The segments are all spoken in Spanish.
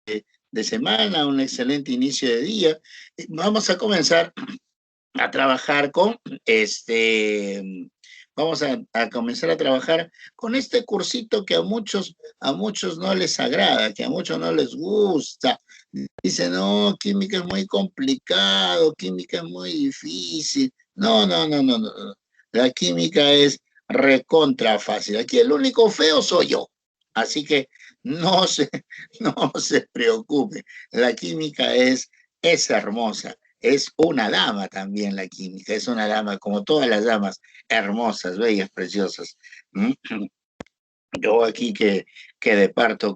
de semana, un excelente inicio de día. Vamos a comenzar a trabajar con vamos a comenzar a trabajar con este cursito que a muchos no les agrada, que a muchos no les gusta. Dicen, no, química es muy complicado, química es muy difícil. No, no, no, no, no. No. La química es recontra fácil. Aquí el único feo soy yo. Así que no se, no se preocupe. La química es hermosa. Es una dama también la química, es una dama como todas las damas, hermosas, bellas, preciosas. ¿Mm? Yo aquí que de parto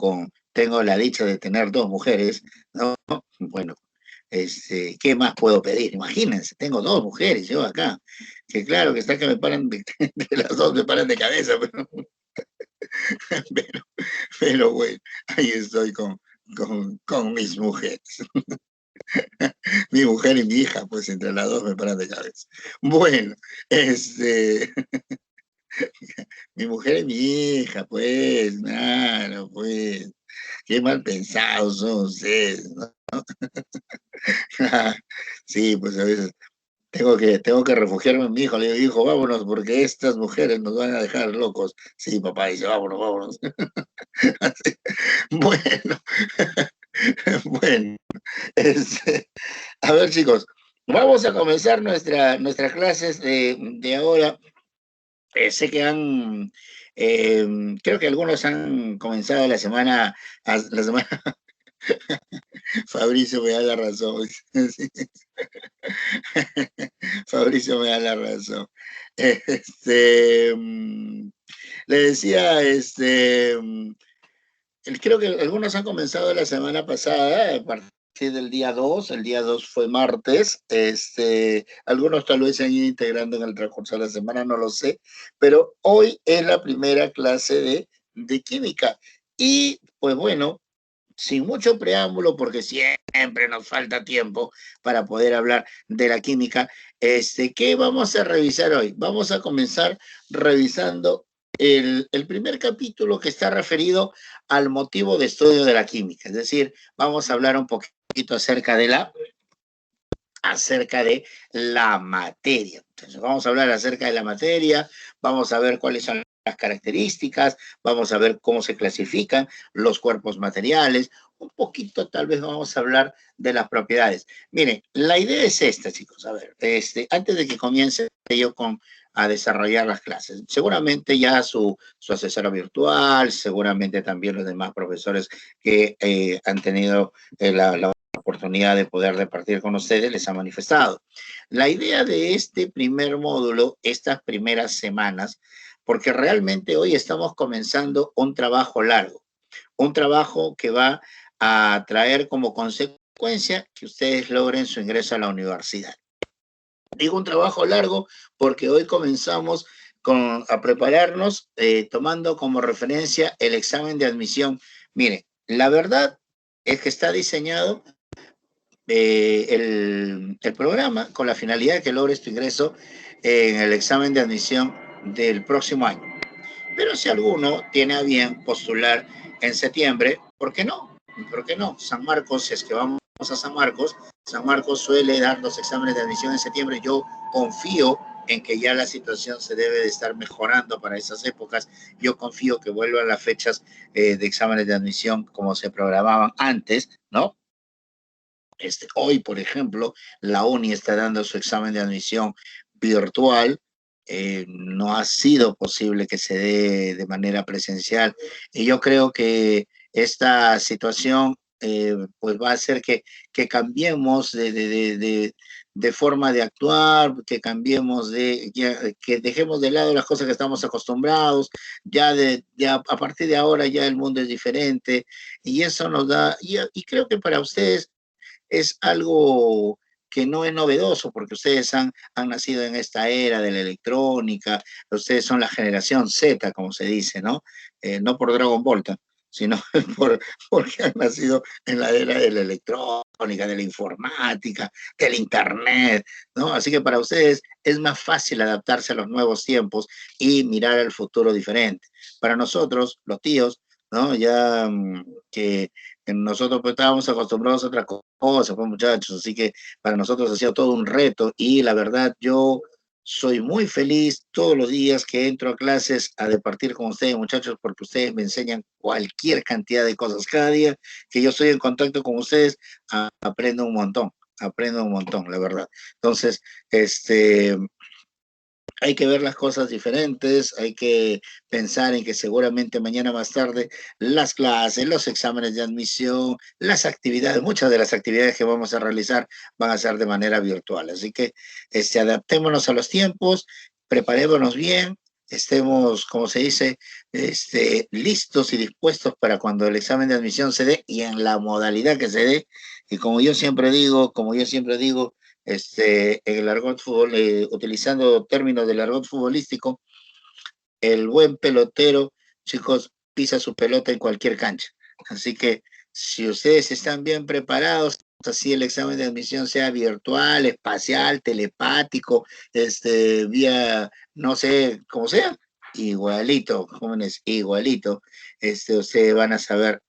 tengo la dicha de tener dos mujeres, ¿no? Bueno, ¿qué más puedo pedir? Imagínense, tengo dos mujeres yo acá, que claro que está que me paran, de las dos me paran de cabeza, pero, pero bueno, ahí estoy con mis mujeres. Mi mujer y mi hija, pues entre las dos me paran de cabeza. Bueno, mi mujer y mi hija, pues, claro, pues, qué mal pensados son ustedes, ¿no? Sí, pues a veces tengo que refugiarme en mi hijo. Le digo, hijo, vámonos, porque estas mujeres nos van a dejar locos. Sí, papá dice, vámonos, vámonos. Así, bueno, bueno, a ver, chicos, vamos a comenzar nuestras clases de ahora. Sé que creo que algunos han comenzado la semana, Fabricio me da la razón. Sí. Fabricio me da la razón. Este, mm, Le decía, creo que algunos han comenzado la semana pasada, a partir del día 2. El día 2 fue martes. Algunos tal vez se han ido integrando en el transcurso de la semana, no lo sé, pero hoy es la primera clase de química. Y pues bueno, sin mucho preámbulo, porque siempre nos falta tiempo para poder hablar de la química, ¿qué vamos a revisar hoy? Vamos a comenzar revisando el primer capítulo que está referido al motivo de estudio de la química, es decir, vamos a hablar un poquito acerca de la materia. Entonces, vamos a hablar acerca de la materia, vamos a ver cuáles son las características, vamos a ver cómo se clasifican los cuerpos materiales, un poquito tal vez vamos a hablar de las propiedades. Miren, la idea es esta, chicos, a ver, antes de que comience yo a desarrollar las clases. Seguramente ya su asesora virtual, seguramente también los demás profesores que han tenido la oportunidad de poder repartir con ustedes les ha manifestado. La idea de este primer módulo, estas primeras semanas, porque realmente hoy estamos comenzando un trabajo largo, un trabajo que va a traer como consecuencia que ustedes logren su ingreso a la universidad. Digo un trabajo largo porque hoy comenzamos a prepararnos tomando como referencia el examen de admisión. Mire, la verdad es que está diseñado el programa con la finalidad de que logres tu ingreso en el examen de admisión del próximo año. Pero si alguno tiene a bien postular en septiembre, ¿por qué no? ¿Por qué no? San Marcos, si es que vamos a San Marcos suele dar los exámenes de admisión en septiembre. Yo confío en que ya la situación se debe de estar mejorando para esas épocas. Yo confío que vuelvan las fechas de exámenes de admisión como se programaban antes, ¿no? Hoy, por ejemplo, la UNI está dando su examen de admisión virtual. No ha sido posible que se dé de manera presencial. Y yo creo que esta situación pues va a hacer que cambiemos de forma de actuar, que cambiemos que dejemos de lado las cosas que estamos acostumbrados. Ya a partir de ahora ya el mundo es diferente y eso nos da, y creo que para ustedes es algo que no es novedoso, porque ustedes han nacido en esta era de la electrónica, ustedes son la generación Z, como se dice, ¿no? No por Dragon Ball, sino porque han nacido en la era de la electrónica, de la informática, del internet, ¿no? Así que para ustedes es más fácil adaptarse a los nuevos tiempos y mirar al futuro diferente. Para nosotros, los tíos, ¿no? Ya que nosotros pues estábamos acostumbrados a otra cosa, pues muchachos, así que para nosotros ha sido todo un reto y la verdad yo soy muy feliz todos los días que entro a clases a departir con ustedes, muchachos, porque ustedes me enseñan cualquier cantidad de cosas. Cada día que yo estoy en contacto con ustedes, aprendo un montón, la verdad. Entonces, hay que ver las cosas diferentes, hay que pensar en que seguramente mañana más tarde las clases, los exámenes de admisión, las actividades, muchas de las actividades que vamos a realizar van a ser de manera virtual. Así que adaptémonos a los tiempos, preparémonos bien, estemos, como se dice, listos y dispuestos para cuando el examen de admisión se dé y en la modalidad que se dé. Y como yo siempre digo, en el argot fútbol, utilizando términos del argot futbolístico, el buen pelotero, chicos, pisa su pelota en cualquier cancha. Así que si ustedes están bien preparados, así el examen de admisión sea virtual, espacial, telepático, vía, no sé, como sea, igualito, jóvenes, igualito, ustedes van a saber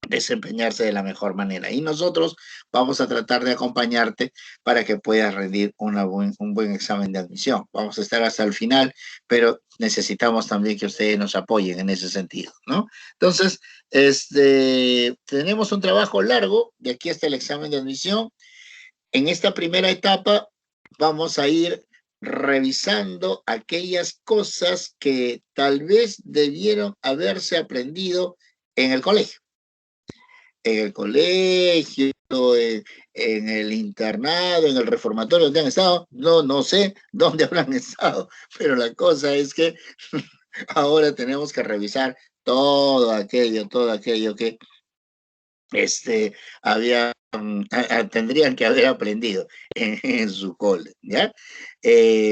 desempeñarse de la mejor manera. Y nosotros vamos a tratar de acompañarte para que puedas rendir un buen examen de admisión. Vamos a estar hasta el final, pero necesitamos también que ustedes nos apoyen en ese sentido, ¿no? Entonces, tenemos un trabajo largo de aquí hasta el examen de admisión. En esta primera etapa vamos a ir revisando aquellas cosas que tal vez debieron haberse aprendido en el colegio, en el internado, en el reformatorio donde han estado, no sé dónde habrán estado, pero la cosa es que ahora tenemos que revisar todo aquello que había, tendrían que haber aprendido en su cole, ¿ya?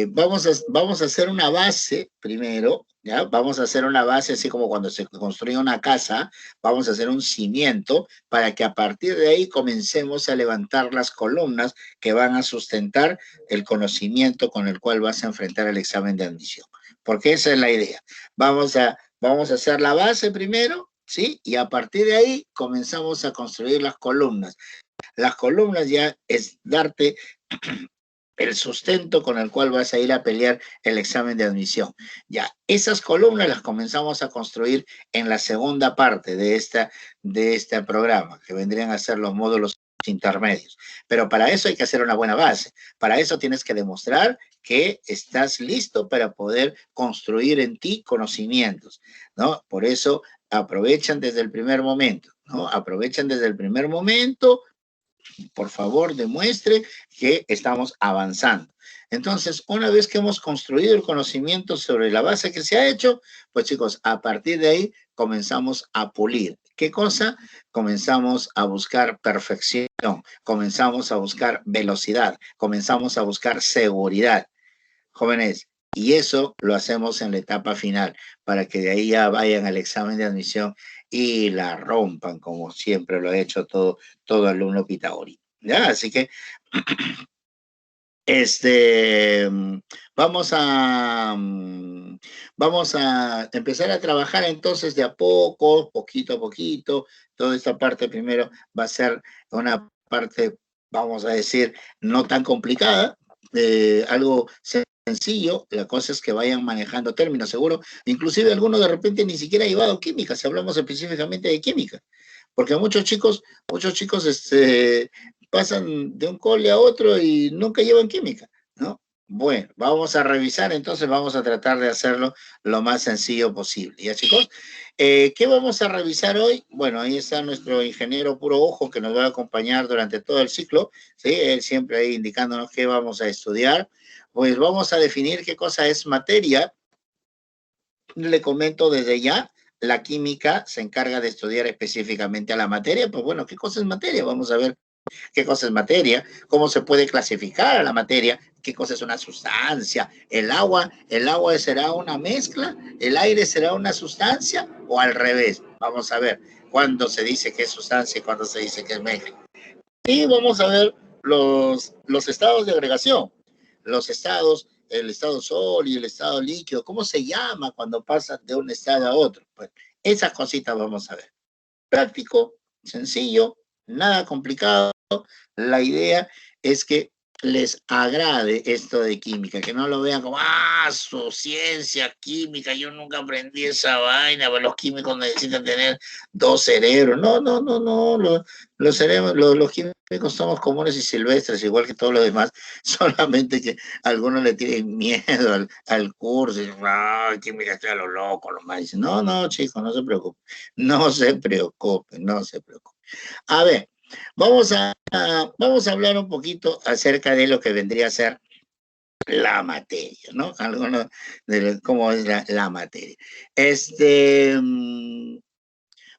Vamos a hacer una base primero, ¿ya? Vamos a hacer una base, así como cuando se construye una casa, vamos a hacer un cimiento para que a partir de ahí comencemos a levantar las columnas que van a sustentar el conocimiento con el cual vas a enfrentar el examen de admisión. Porque esa es la idea. Vamos a hacer la base primero, ¿sí? Y a partir de ahí comenzamos a construir las columnas. Las columnas ya es darte el sustento con el cual vas a ir a pelear el examen de admisión. Ya, esas columnas las comenzamos a construir en la segunda parte de este programa, que vendrían a ser los módulos intermedios. Pero para eso hay que hacer una buena base. Para eso tienes que demostrar que estás listo para poder construir en ti conocimientos, ¿no? Por eso aprovechan desde el primer momento, ¿no? Aprovechan desde el primer momento, por favor, demuestre que estamos avanzando. Entonces, una vez que hemos construido el conocimiento sobre la base que se ha hecho, pues chicos, a partir de ahí comenzamos a pulir. ¿Qué cosa? Comenzamos a buscar perfección, comenzamos a buscar velocidad, comenzamos a buscar seguridad. Jóvenes, y eso lo hacemos en la etapa final, para que de ahí ya vayan al examen de admisión y la rompan, como siempre lo ha hecho todo alumno pitagórico. ¿Ya? Así que este, vamos a empezar a trabajar entonces de a poco, poquito a poquito. Toda esta parte primero va a ser una parte, vamos a decir, no tan complicada, algo sencillo. La cosa es que vayan manejando términos, seguro. Inclusive algunos de repente ni siquiera ha llevado química, si hablamos específicamente de química. Porque muchos chicos pasan de un cole a otro y nunca llevan química, ¿no? Bueno, vamos a revisar, entonces vamos a tratar de hacerlo lo más sencillo posible. ¿Ya, chicos? ¿Qué vamos a revisar hoy? Bueno, ahí está nuestro ingeniero puro ojo que nos va a acompañar durante todo el ciclo, ¿sí? Él siempre ahí indicándonos qué vamos a estudiar. Pues vamos a definir qué cosa es materia. Le comento desde ya, la química se encarga de estudiar específicamente a la materia. Pues bueno, ¿qué cosa es materia? Vamos a ver qué cosa es materia, cómo se puede clasificar a la materia, qué cosa es una sustancia, el agua será una mezcla, el aire será una sustancia o al revés. Vamos a ver cuándo se dice que es sustancia y cuándo se dice que es mezcla. Y vamos a ver los estados de agregación, los estados, el estado sólido, el estado líquido, cómo se llama cuando pasa de un estado a otro. Pues Esas cositas vamos a ver. Práctico, sencillo, nada complicado. La idea es que les agrade esto de química, que no lo vean como, su ciencia, química, yo nunca aprendí esa vaina, pero los químicos necesitan tener dos cerebros. No, no, no, no, los cerebros, los químicos somos comunes y silvestres, igual que todos los demás, solamente que algunos le tienen miedo al curso, y química estoy a lo loco, lo más dicen, no, no, chicos, no se preocupen, no se preocupen, no se preocupen. A ver, vamos a hablar un poquito acerca de lo que vendría a ser la materia, ¿no? Algunos de cómo es la materia.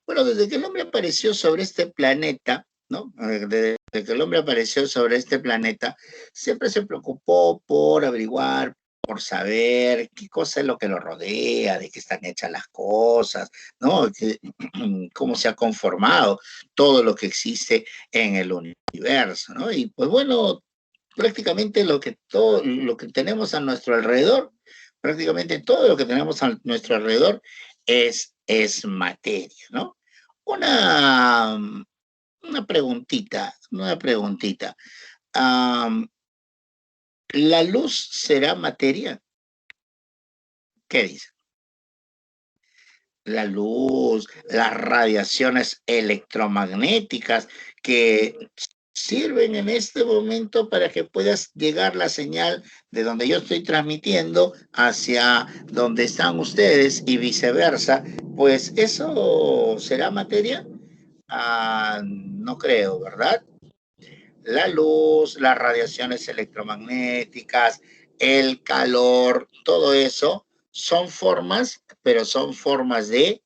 Bueno, desde que el hombre apareció sobre este planeta, ¿no? Desde que el hombre apareció sobre este planeta, siempre se preocupó por averiguar, por saber qué cosa es lo que lo rodea, de qué están hechas las cosas, ¿no? Cómo se ha conformado todo lo que existe en el universo, ¿no? Y pues bueno, prácticamente todo lo que tenemos a nuestro alrededor, prácticamente todo lo que tenemos a nuestro alrededor es materia, ¿no? Una, una preguntita. ¿La luz será materia? ¿Qué dice? La luz, las radiaciones electromagnéticas que sirven en este momento para que puedas llegar la señal de donde yo estoy transmitiendo hacia donde están ustedes y viceversa, pues eso será materia. No creo, ¿verdad? La luz, las radiaciones electromagnéticas, el calor, todo eso son formas, pero son formas de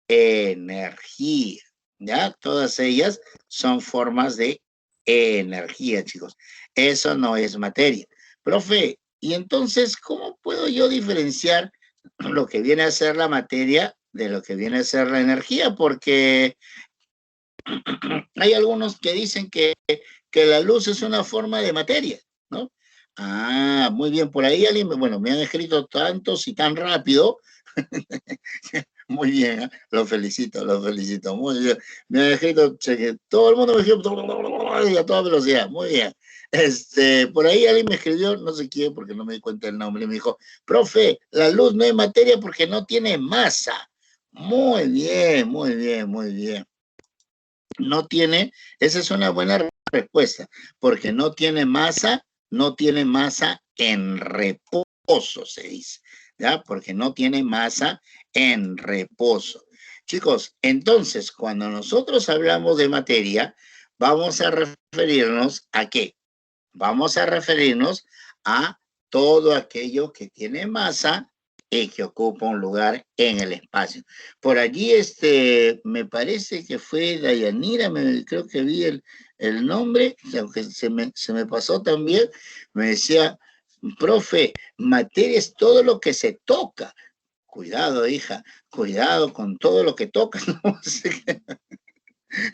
energía, ¿ya? Todas ellas son formas de energía, chicos. Eso no es materia. Profe, y entonces, ¿cómo puedo yo diferenciar lo que viene a ser la materia de lo que viene a ser la energía? Porque hay algunos que dicen que la luz es una forma de materia, ¿no? Muy bien, por ahí alguien, bueno, me han escrito tantos y tan rápido. Muy bien, ¿eh? Lo felicito, muy bien. Me han escrito, todo el mundo me escribió a toda velocidad, muy bien. Por ahí alguien me escribió, no sé quién, porque no me di cuenta el nombre, y me dijo, profe, la luz no es materia porque no tiene masa. Muy bien, muy bien, muy bien. No tiene, esa es una buena respuesta, porque no tiene masa en reposo, se dice, ¿ya? Porque no tiene masa en reposo. Chicos, entonces, cuando nosotros hablamos de materia, vamos a referirnos ¿a qué? Vamos a referirnos a todo aquello que tiene masa y que ocupa un lugar en el espacio. Por allí, me parece que fue Dayanira, creo que vi el nombre, aunque se me pasó también, me decía, profe, materia es todo lo que se toca. Cuidado, hija, cuidado con todo lo que tocas.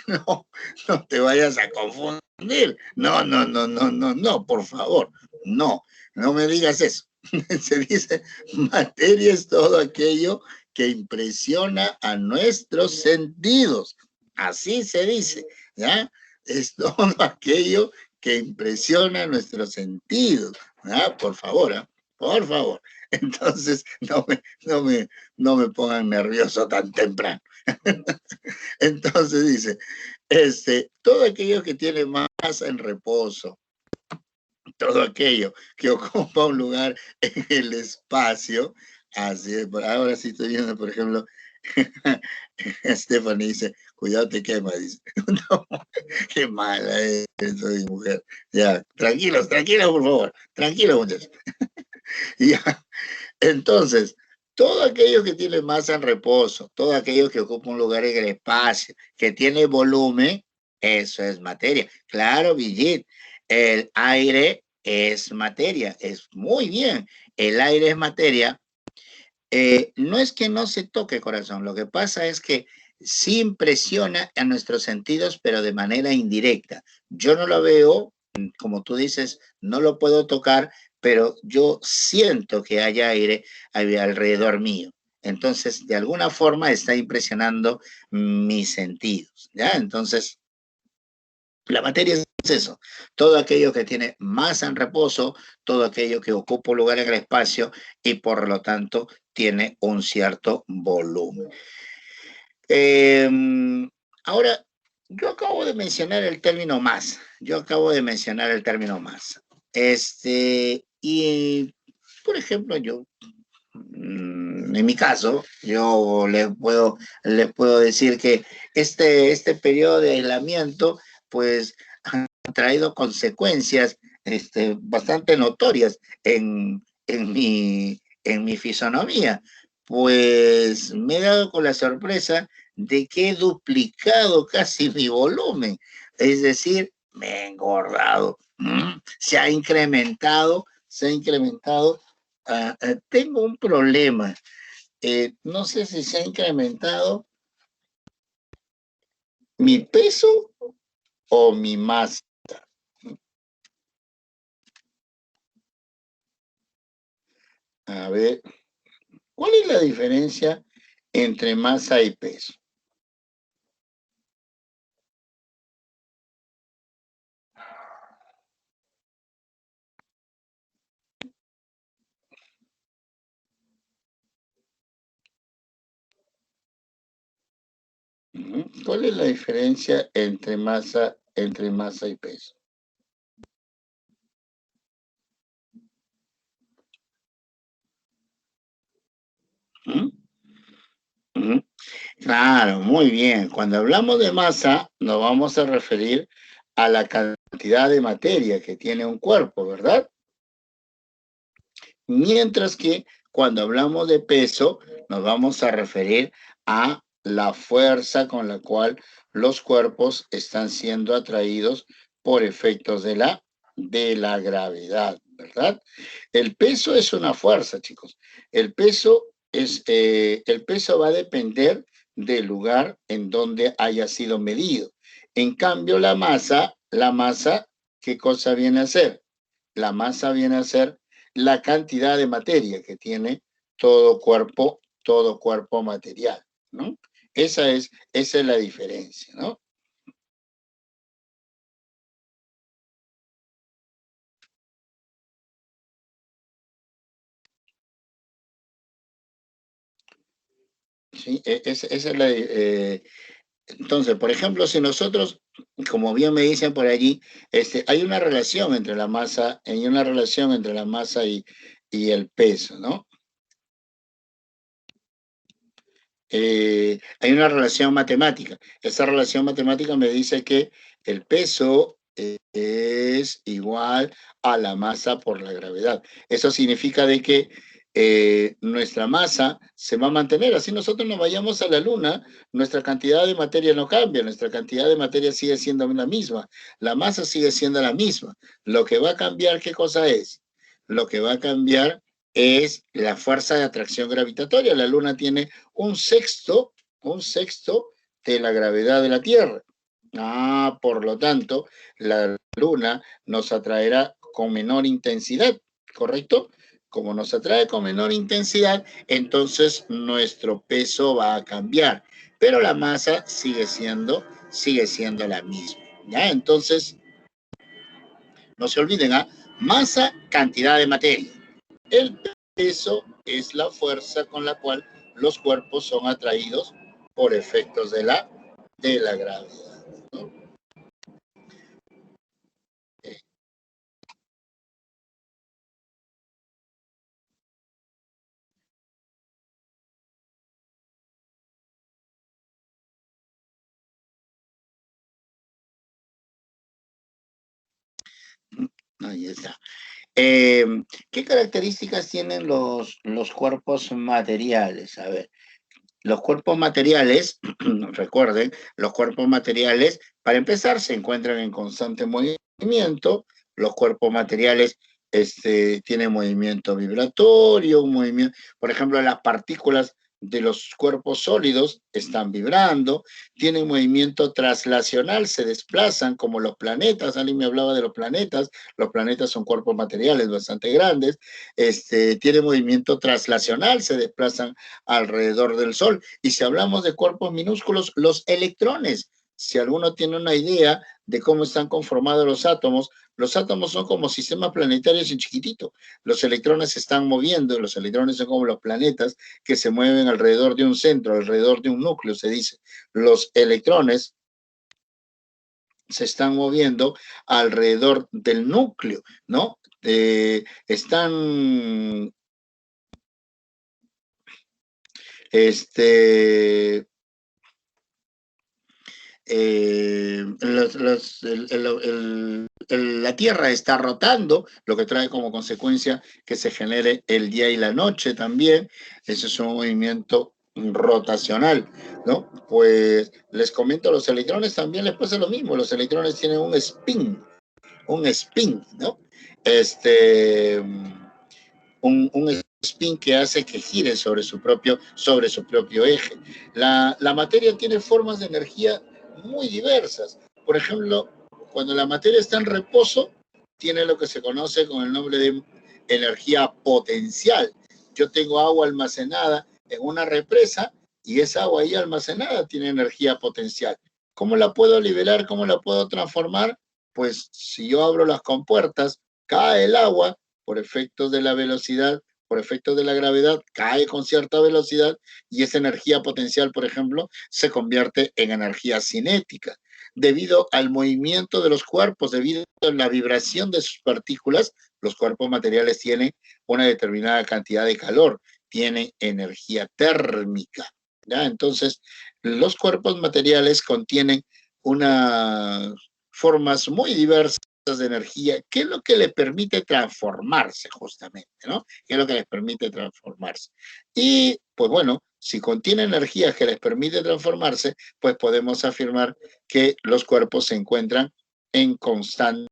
No, no te vayas a confundir. No, no, no, no, no, no, por favor. No, no me digas eso. Se dice, materia es todo aquello que impresiona a nuestros sentidos. Así se dice, ¿ya? Es todo aquello que impresiona nuestros sentidos, ¿ya? Por favor, ¿eh? Por favor. Entonces, no me pongan nervioso tan temprano. Entonces dice, todo aquello que tiene masa en reposo, todo aquello que ocupa un lugar en el espacio, así es. Ahora sí estoy viendo, por ejemplo, Stephanie dice, cuidado te quema, dice. No, qué mala es, soy mujer. Ya, tranquilos, por favor, tranquilos, muchachos. Ya, entonces, todo aquello que tiene masa en reposo, todo aquello que ocupa un lugar en el espacio, que tiene volumen, eso es materia. Claro, Brigitte, el aire es materia, es muy bien. El aire es materia. No es que no se toque, corazón, lo que pasa es que sí impresiona a nuestros sentidos, pero de manera indirecta. Yo no lo veo, como tú dices, no lo puedo tocar, pero yo siento que hay aire alrededor mío. Entonces, de alguna forma está impresionando mis sentidos, ¿ya? Entonces, la materia es eso, todo aquello que tiene masa en reposo, todo aquello que ocupa un lugar en el espacio y por lo tanto tiene un cierto volumen. Eh, Ahora, yo acabo de mencionar el término masa, y por ejemplo, yo en mi caso, yo les puedo decir que este periodo de aislamiento, pues, ha traído consecuencias bastante notorias en mi fisonomía. Pues me he dado con la sorpresa de que he duplicado casi mi volumen. Es decir, me he engordado. Se ha incrementado. Tengo un problema. No sé si se ha incrementado mi peso o mi masa. A ver, ¿cuál es la diferencia entre masa y peso? ¿Cuál es la diferencia entre masa y peso? ¿Mm? Ujú. Claro, muy bien. Cuando hablamos de masa, nos vamos a referir a la cantidad de materia que tiene un cuerpo, ¿verdad? Mientras que cuando hablamos de peso, nos vamos a referir a la fuerza con la cual los cuerpos están siendo atraídos por efectos de la gravedad, ¿verdad? El peso es una fuerza, chicos. El peso va a depender del lugar en donde haya sido medido. En cambio, la masa, ¿qué cosa viene a ser? La masa viene a ser la cantidad de materia que tiene todo cuerpo material, ¿no? Esa es la diferencia, ¿no? Sí, esa es entonces, por ejemplo, si nosotros, como bien me dicen por allí, hay una relación entre la masa, y el peso, ¿no? Hay una relación matemática. Esa relación matemática me dice que el peso es igual a la masa por la gravedad. Eso significa de que nuestra masa se va a mantener. Así nosotros nos vayamos a la luna, nuestra cantidad de materia no cambia, nuestra cantidad de materia sigue siendo la misma, la masa sigue siendo la misma. Lo que va a cambiar, ¿qué cosa es? Lo que va a cambiar es la fuerza de atracción gravitatoria. La luna tiene un sexto de la gravedad de la Tierra. Por lo tanto, la luna nos atraerá con menor intensidad, ¿correcto? Como nos atrae con menor intensidad, entonces nuestro peso va a cambiar, pero la masa sigue siendo la misma, ¿ya? Entonces, no se olviden, masa, cantidad de materia. El peso es la fuerza con la cual los cuerpos son atraídos por efectos de la gravedad, ¿no? Ahí está. Eh, ¿Qué características tienen los cuerpos materiales? A ver, los cuerpos materiales, recuerden, los cuerpos materiales, para empezar, se encuentran en constante movimiento. Los cuerpos materiales tienen movimiento vibratorio, un movimiento, por ejemplo, las partículas de los cuerpos sólidos están vibrando, tienen movimiento traslacional, se desplazan como los planetas. Alguien me hablaba de los planetas son cuerpos materiales bastante grandes, tienen movimiento traslacional, se desplazan alrededor del Sol. Y si hablamos de cuerpos minúsculos, los electrones, si alguno tiene una idea de cómo están conformados los átomos son como sistemas planetarios en chiquitito. Los electrones se están moviendo, los electrones son como los planetas que se mueven alrededor de un centro, alrededor de un núcleo, se dice. Los electrones se están moviendo alrededor del núcleo, ¿no? Están, la Tierra está rotando, lo que trae como consecuencia que se genere el día y la noche también. Ese es un movimiento rotacional, ¿no? Pues les comento, los electrones también les pasa lo mismo. Los electrones tienen un spin, ¿no? Un spin que hace que gire sobre su propio eje. La materia tiene formas de energía muy diversas. Por ejemplo, cuando la materia está en reposo, tiene lo que se conoce con el nombre de energía potencial. Yo tengo agua almacenada en una represa y esa agua ahí almacenada tiene energía potencial. ¿Cómo la puedo liberar? ¿Cómo la puedo transformar? Pues si yo abro las compuertas, cae el agua por efectos de la velocidad, por efectos de la gravedad, cae con cierta velocidad y esa energía potencial, por ejemplo, se convierte en energía cinética. Debido al movimiento de los cuerpos, debido a la vibración de sus partículas, los cuerpos materiales tienen una determinada cantidad de calor, tienen energía térmica. ¿Ya? Entonces, los cuerpos materiales contienen unas formas muy diversas de energía, ¿qué es lo que le permite transformarse justamente, ¿no? ¿Qué es lo que les permite transformarse? Y, pues bueno, si contiene energía que les permite transformarse, pues podemos afirmar que los cuerpos se encuentran en constante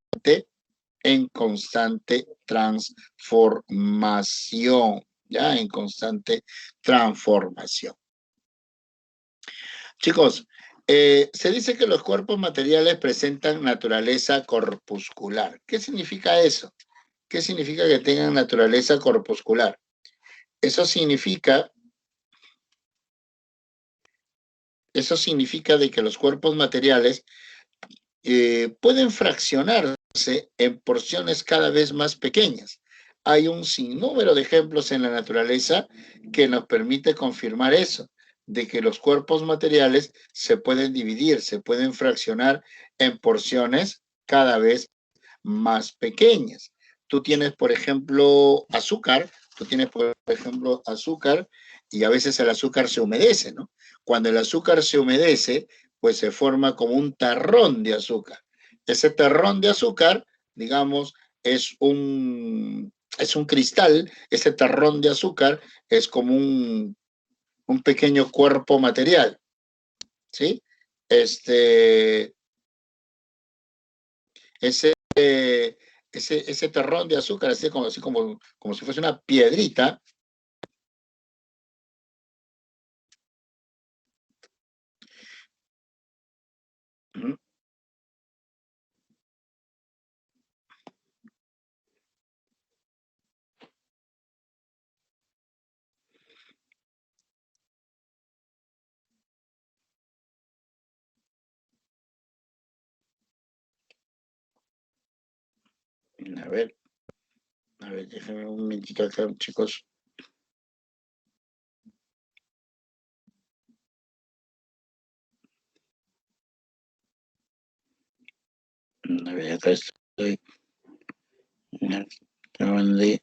transformación, ¿ya? En constante transformación. Chicos, se dice que los cuerpos materiales presentan naturaleza corpuscular. ¿Qué significa eso? ¿Qué significa que tengan naturaleza corpuscular? Eso significa de que los cuerpos materiales pueden fraccionarse en porciones cada vez más pequeñas. Hay un sinnúmero de ejemplos en la naturaleza que nos permite confirmar eso, de que los cuerpos materiales se pueden dividir, se pueden fraccionar en porciones cada vez más pequeñas. Tú tienes, por ejemplo, azúcar, y a veces el azúcar se humedece, ¿no? Cuando el azúcar se humedece, pues se forma como un terrón de azúcar. Ese terrón de azúcar, digamos, es un cristal, ese terrón de azúcar es como un pequeño cuerpo material, ¿sí? Ese, ese terrón de azúcar, así como si fuese una piedrita. A ver, déjenme un momentito acá, chicos. A ver, acá estoy. Acaban de...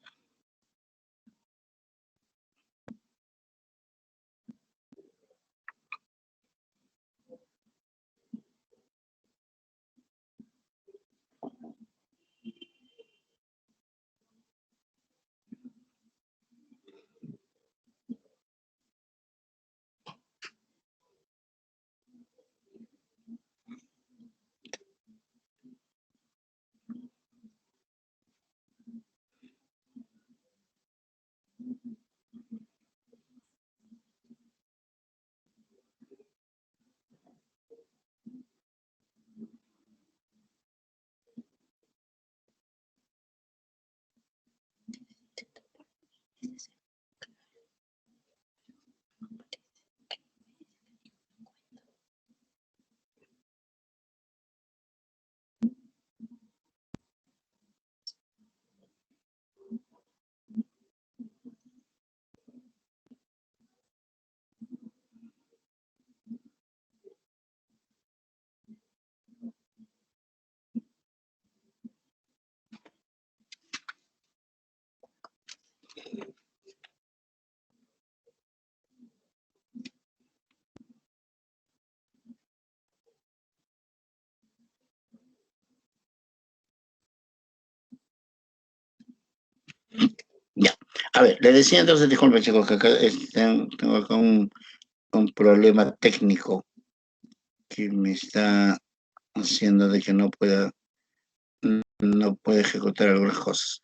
A ver, le decía entonces, disculpe chicos, que acá tengo acá un problema técnico que me está haciendo de que no pueda ejecutar algunas cosas.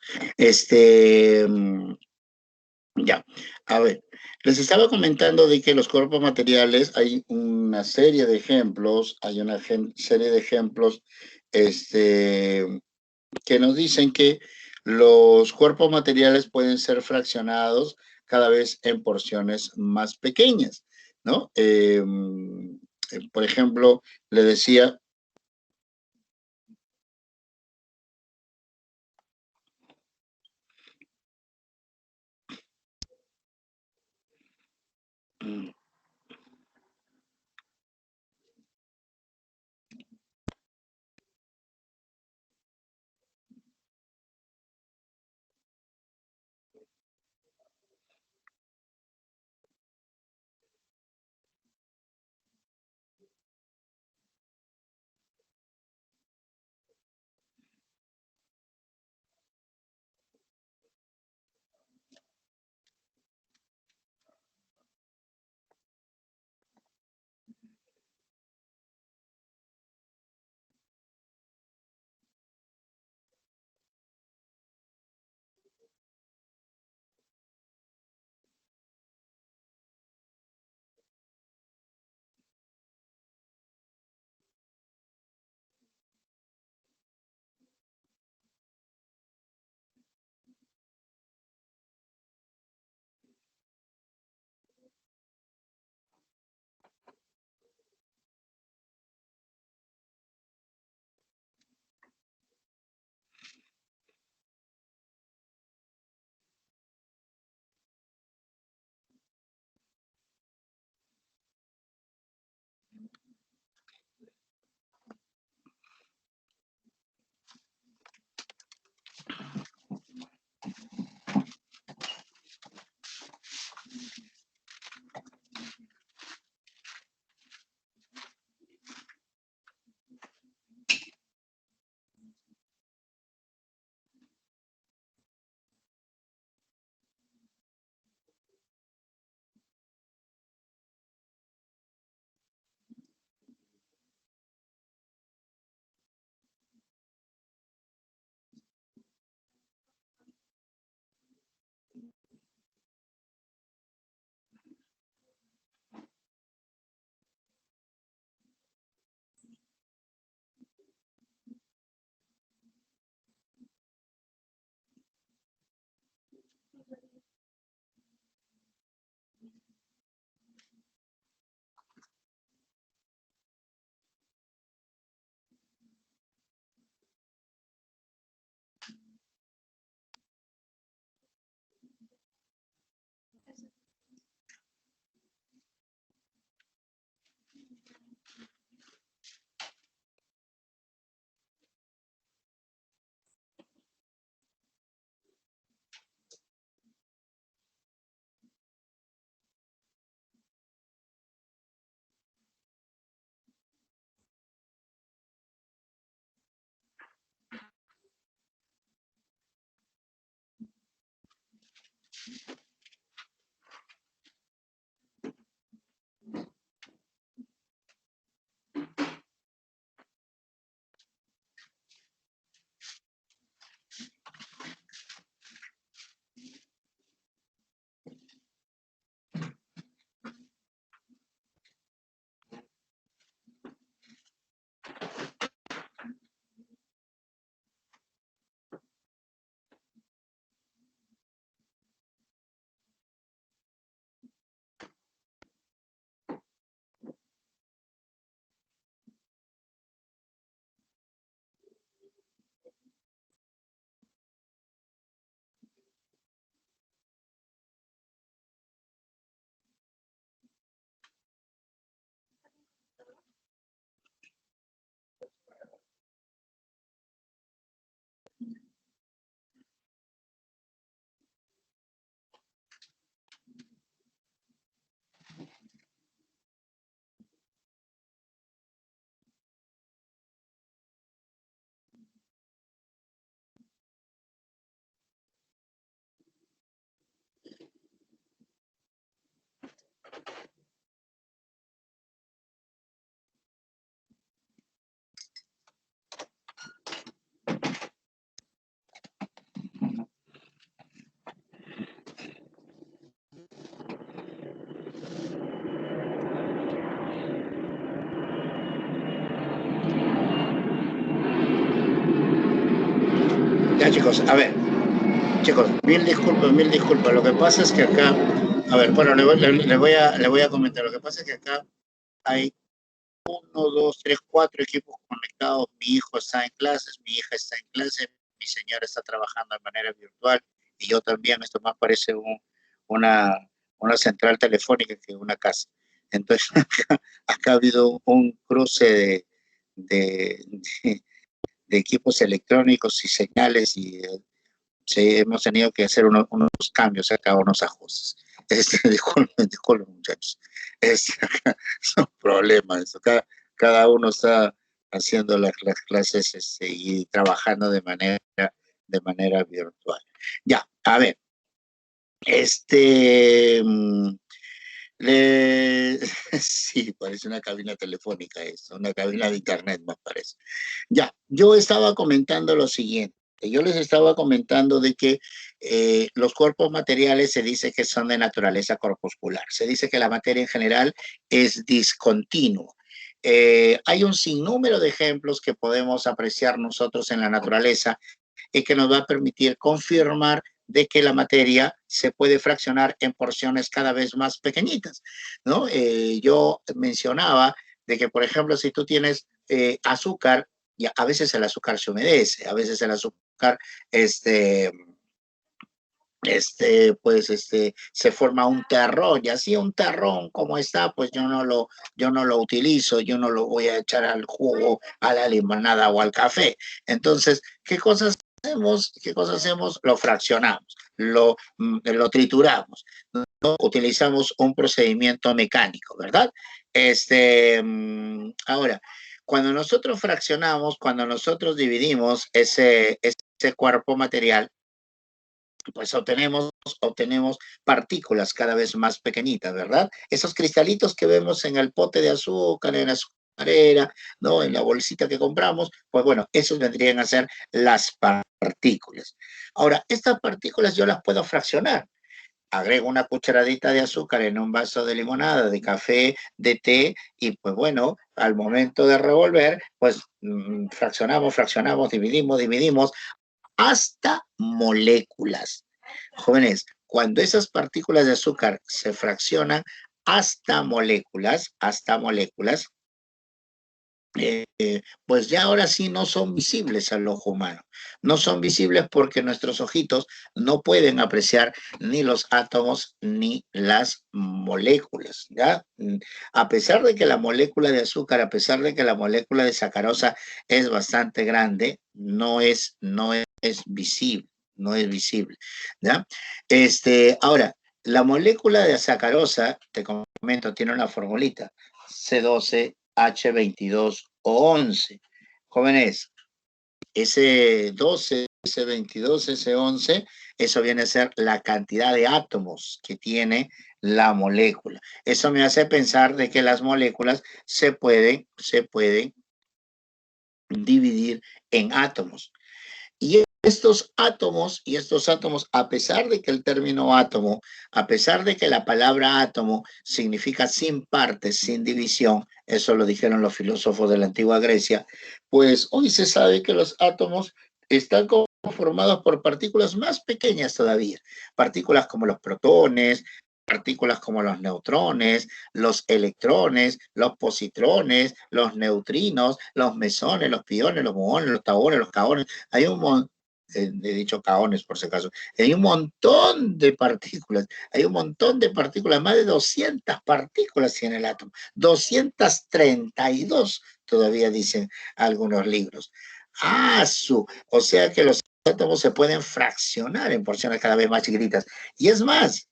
Ya, a ver, les estaba comentando de que los cuerpos materiales hay una serie de ejemplos, hay una serie de ejemplos, este, que nos dicen que los cuerpos materiales pueden ser fraccionados cada vez en porciones más pequeñas, ¿no? Por ejemplo, le decía. mm, Ya, chicos, a ver, chicos, mil disculpas. Lo que pasa es que acá, a ver, bueno, le voy a comentar. Lo que pasa es que acá hay uno, dos, tres, cuatro equipos conectados. Mi hijo está en clases, mi hija está en clases, mi señora está trabajando de manera virtual y yo también. Esto más parece una, una central telefónica que una casa. Entonces, acá ha habido un cruce de, de, de equipos electrónicos y señales y sí, hemos tenido que hacer unos cambios acá, unos ajustes. Disculpen, muchachos. Es, son problemas. Cada uno está haciendo las clases y trabajando de manera virtual. Ya, a ver, este, sí, parece una cabina telefónica esto, una cabina de internet, me parece. Ya, yo estaba comentando lo siguiente. Yo les estaba comentando de que los cuerpos materiales se dice que son de naturaleza corpuscular. Se dice que la materia en general es discontinua. Hay un sinnúmero de ejemplos que podemos apreciar nosotros en la naturaleza y que nos va a permitir confirmar de que la materia se puede fraccionar en porciones cada vez más pequeñitas, ¿no? Yo mencionaba de que, por ejemplo, si tú tienes azúcar, y a veces el azúcar se humedece, a veces el azúcar, se forma un terrón, y así un terrón como está, pues yo no lo utilizo, yo no lo voy a echar al jugo, a la limonada o al café. Entonces, ¿qué cosas hacemos? ¿Qué cosas hacemos? Lo fraccionamos, lo trituramos, ¿no? Utilizamos un procedimiento mecánico, ¿verdad? Ahora, cuando nosotros fraccionamos, cuando nosotros dividimos ese cuerpo material, pues obtenemos partículas cada vez más pequeñitas, ¿verdad? Esos cristalitos que vemos en el pote de azúcar, en la azucarera, ¿no? En la bolsita que compramos, pues bueno, esos vendrían a ser las partículas. Ahora, estas partículas yo las puedo fraccionar. Agrego una cucharadita de azúcar en un vaso de limonada, de café, de té, y pues bueno, al momento de revolver, pues fraccionamos, dividimos, hasta moléculas. Jóvenes, cuando esas partículas de azúcar se fraccionan hasta moléculas, pues ya ahora sí no son visibles al ojo humano. No son visibles porque nuestros ojitos no pueden apreciar ni los átomos ni las moléculas, ¿ya? A pesar de que la molécula de azúcar, a pesar de que la molécula de sacarosa es bastante grande, no es visible, no es visible, ¿ya? Ahora, la molécula de sacarosa, te comento, tiene una formulita, C12H22O11. Jóvenes, ese 12, ese 22, ese 11, eso viene a ser la cantidad de átomos que tiene la molécula. Eso me hace pensar de que las moléculas se pueden dividir en átomos. Y estos átomos, a pesar de que el término átomo, a pesar de que la palabra átomo significa sin partes, sin división, eso lo dijeron los filósofos de la antigua Grecia, pues hoy se sabe que los átomos están conformados por partículas más pequeñas todavía, partículas como los protones, partículas como los neutrones, los electrones, los positrones, los neutrinos, los mesones, los piones, los muones, los taones, los caones. Hay un montón, he dicho caones por si acaso, hay un montón de partículas, más de 200 partículas tiene el átomo, 232 todavía dicen algunos libros. O sea que los átomos se pueden fraccionar en porciones cada vez más chiquititas. Y es más,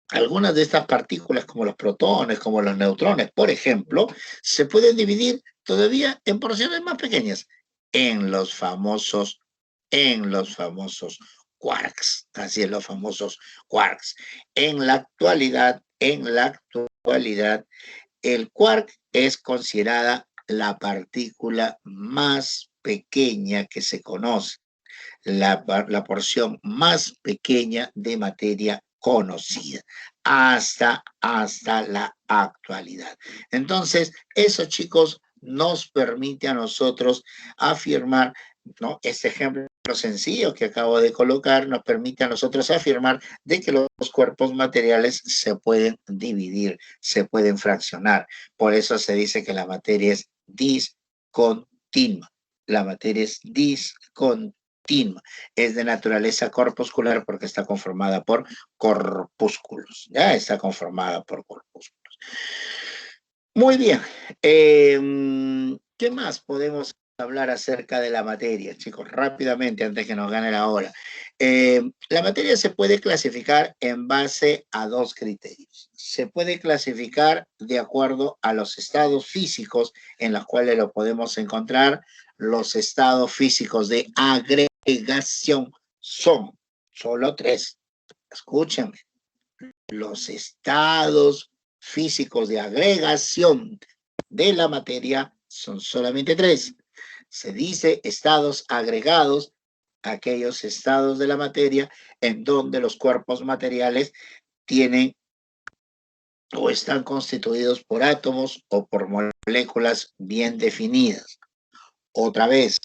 algunas de estas partículas, como los protones, como los neutrones, por ejemplo, se pueden dividir todavía en porciones más pequeñas, en los famosos, en los famosos quarks. Así es, los famosos quarks. En la actualidad, el quark es considerada la partícula más pequeña que se conoce, la porción más pequeña de materia conocida hasta la actualidad. Entonces, eso, chicos, nos permite a nosotros afirmar, ¿no? Este ejemplo sencillo que acabo de colocar nos permite a nosotros afirmar de que los cuerpos materiales se pueden dividir, se pueden fraccionar. Por eso se dice que la materia es discontinua. La materia es discontinua. Es de naturaleza corpuscular porque está conformada por corpúsculos. Ya está conformada por corpúsculos. Muy bien. ¿Qué más podemos hablar acerca de la materia, chicos? Rápidamente, antes que nos gane la hora. La materia se puede clasificar en base a dos criterios. Se puede clasificar de acuerdo a los estados físicos en los cuales lo podemos encontrar. Los estados físicos de agregación son solo tres. Escúchenme. Los estados físicos de agregación de la materia son solamente tres. Se dice estados agregados, aquellos estados de la materia en donde los cuerpos materiales tienen o están constituidos por átomos o por moléculas bien definidas. Otra vez,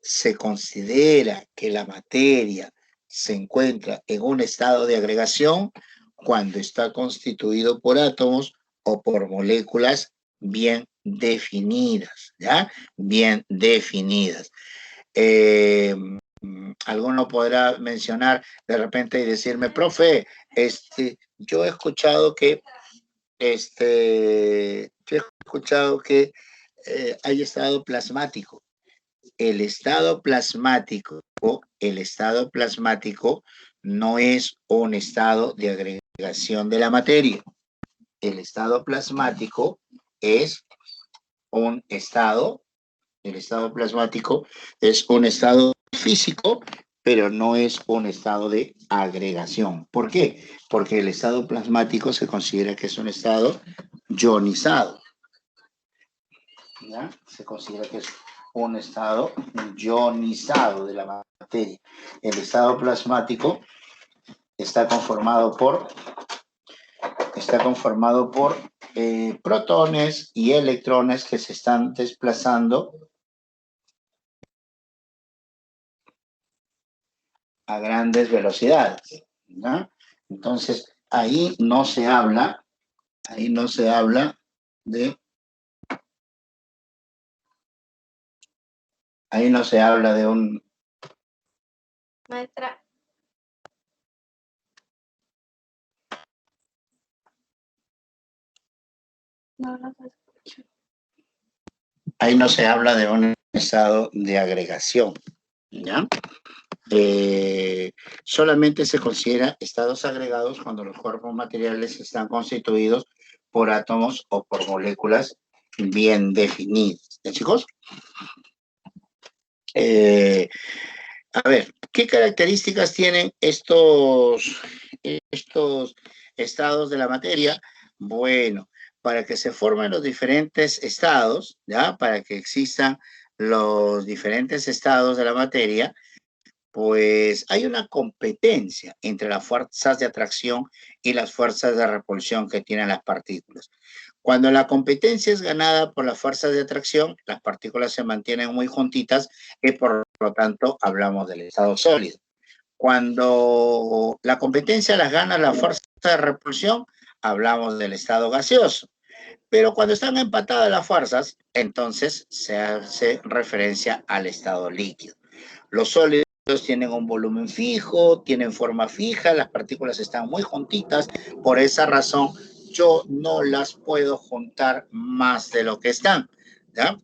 se considera que la materia se encuentra en un estado de agregación cuando está constituido por átomos o por moléculas bien definidas, ¿ya? Bien definidas. Alguno podrá mencionar de repente y decirme, profe, yo he escuchado que, hay estado plasmático. El estado plasmático no es un estado de agregación de la materia. El estado plasmático es un estado, el estado plasmático es un estado físico, pero no es un estado de agregación. ¿Por qué? Porque el estado plasmático se considera que es un estado ionizado. ¿Ya? Se considera que es un estado ionizado de la materia. El estado plasmático está conformado por protones y electrones que se están desplazando a grandes velocidades, ¿no? Entonces, ahí no se habla de un... Maestra. No se escucha. Ahí no se habla de un estado de agregación, ¿ya? Solamente se considera estados agregados cuando los cuerpos materiales están constituidos por átomos o por moléculas bien definidas. ¿Ya, chicos? A ver, ¿qué características tienen estos estados de la materia? Bueno, para que se formen los diferentes estados, ¿ya? Para que existan los diferentes estados de la materia, pues hay una competencia entre las fuerzas de atracción y las fuerzas de repulsión que tienen las partículas. Cuando la competencia es ganada por las fuerzas de atracción, las partículas se mantienen muy juntitas y por lo tanto hablamos del estado sólido. Cuando la competencia las gana la fuerza de repulsión, hablamos del estado gaseoso. Pero cuando están empatadas las fuerzas, entonces se hace referencia al estado líquido. Los sólidos tienen un volumen fijo, tienen forma fija, las partículas están muy juntitas, por esa razón yo no las puedo juntar más de lo que están, ¿ya?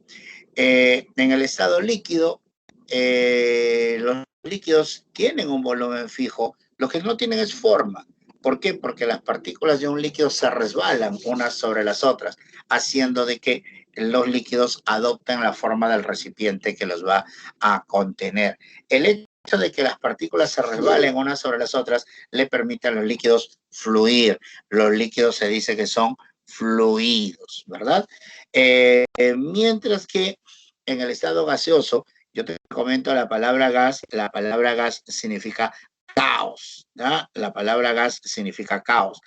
En el estado líquido, los líquidos tienen un volumen fijo, lo que no tienen es forma. ¿Por qué? Porque las partículas de un líquido se resbalan unas sobre las otras, haciendo de que los líquidos adopten la forma del recipiente que los va a contener. El hecho de que las partículas se resbalen unas sobre las otras le permite a los líquidos fluir. Los líquidos se dice que son fluidos, ¿verdad? Mientras que en el estado gaseoso, yo te comento la palabra gas significa caos, ¿ya? La palabra gas significa caos.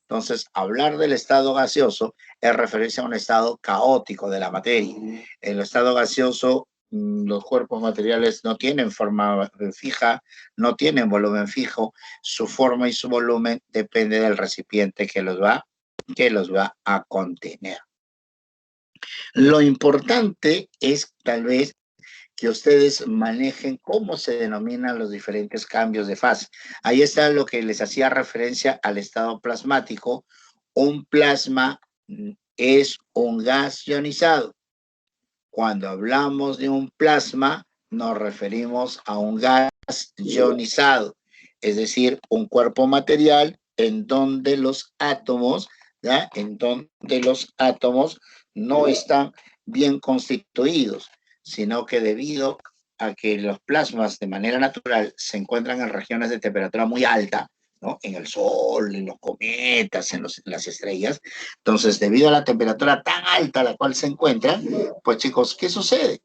Entonces, hablar del estado gaseoso es referirse a un estado caótico de la materia. El estado gaseoso los cuerpos materiales no tienen forma fija, no tienen volumen fijo, su forma y su volumen depende del recipiente que los va a contener. Lo importante es tal vez que ustedes manejen cómo se denominan los diferentes cambios de fase. Ahí está lo que les hacía referencia al estado plasmático. Un plasma es un gas ionizado. Cuando hablamos de un plasma, nos referimos a un gas ionizado, es decir, un cuerpo material en donde los átomos, ¿ya? En donde los átomos no están bien constituidos, sino que debido a que los plasmas de manera natural se encuentran en regiones de temperatura muy alta, ¿no? En el Sol, en los cometas, en las estrellas. Entonces, debido a la temperatura tan alta a la cual se encuentran, pues chicos, ¿qué sucede?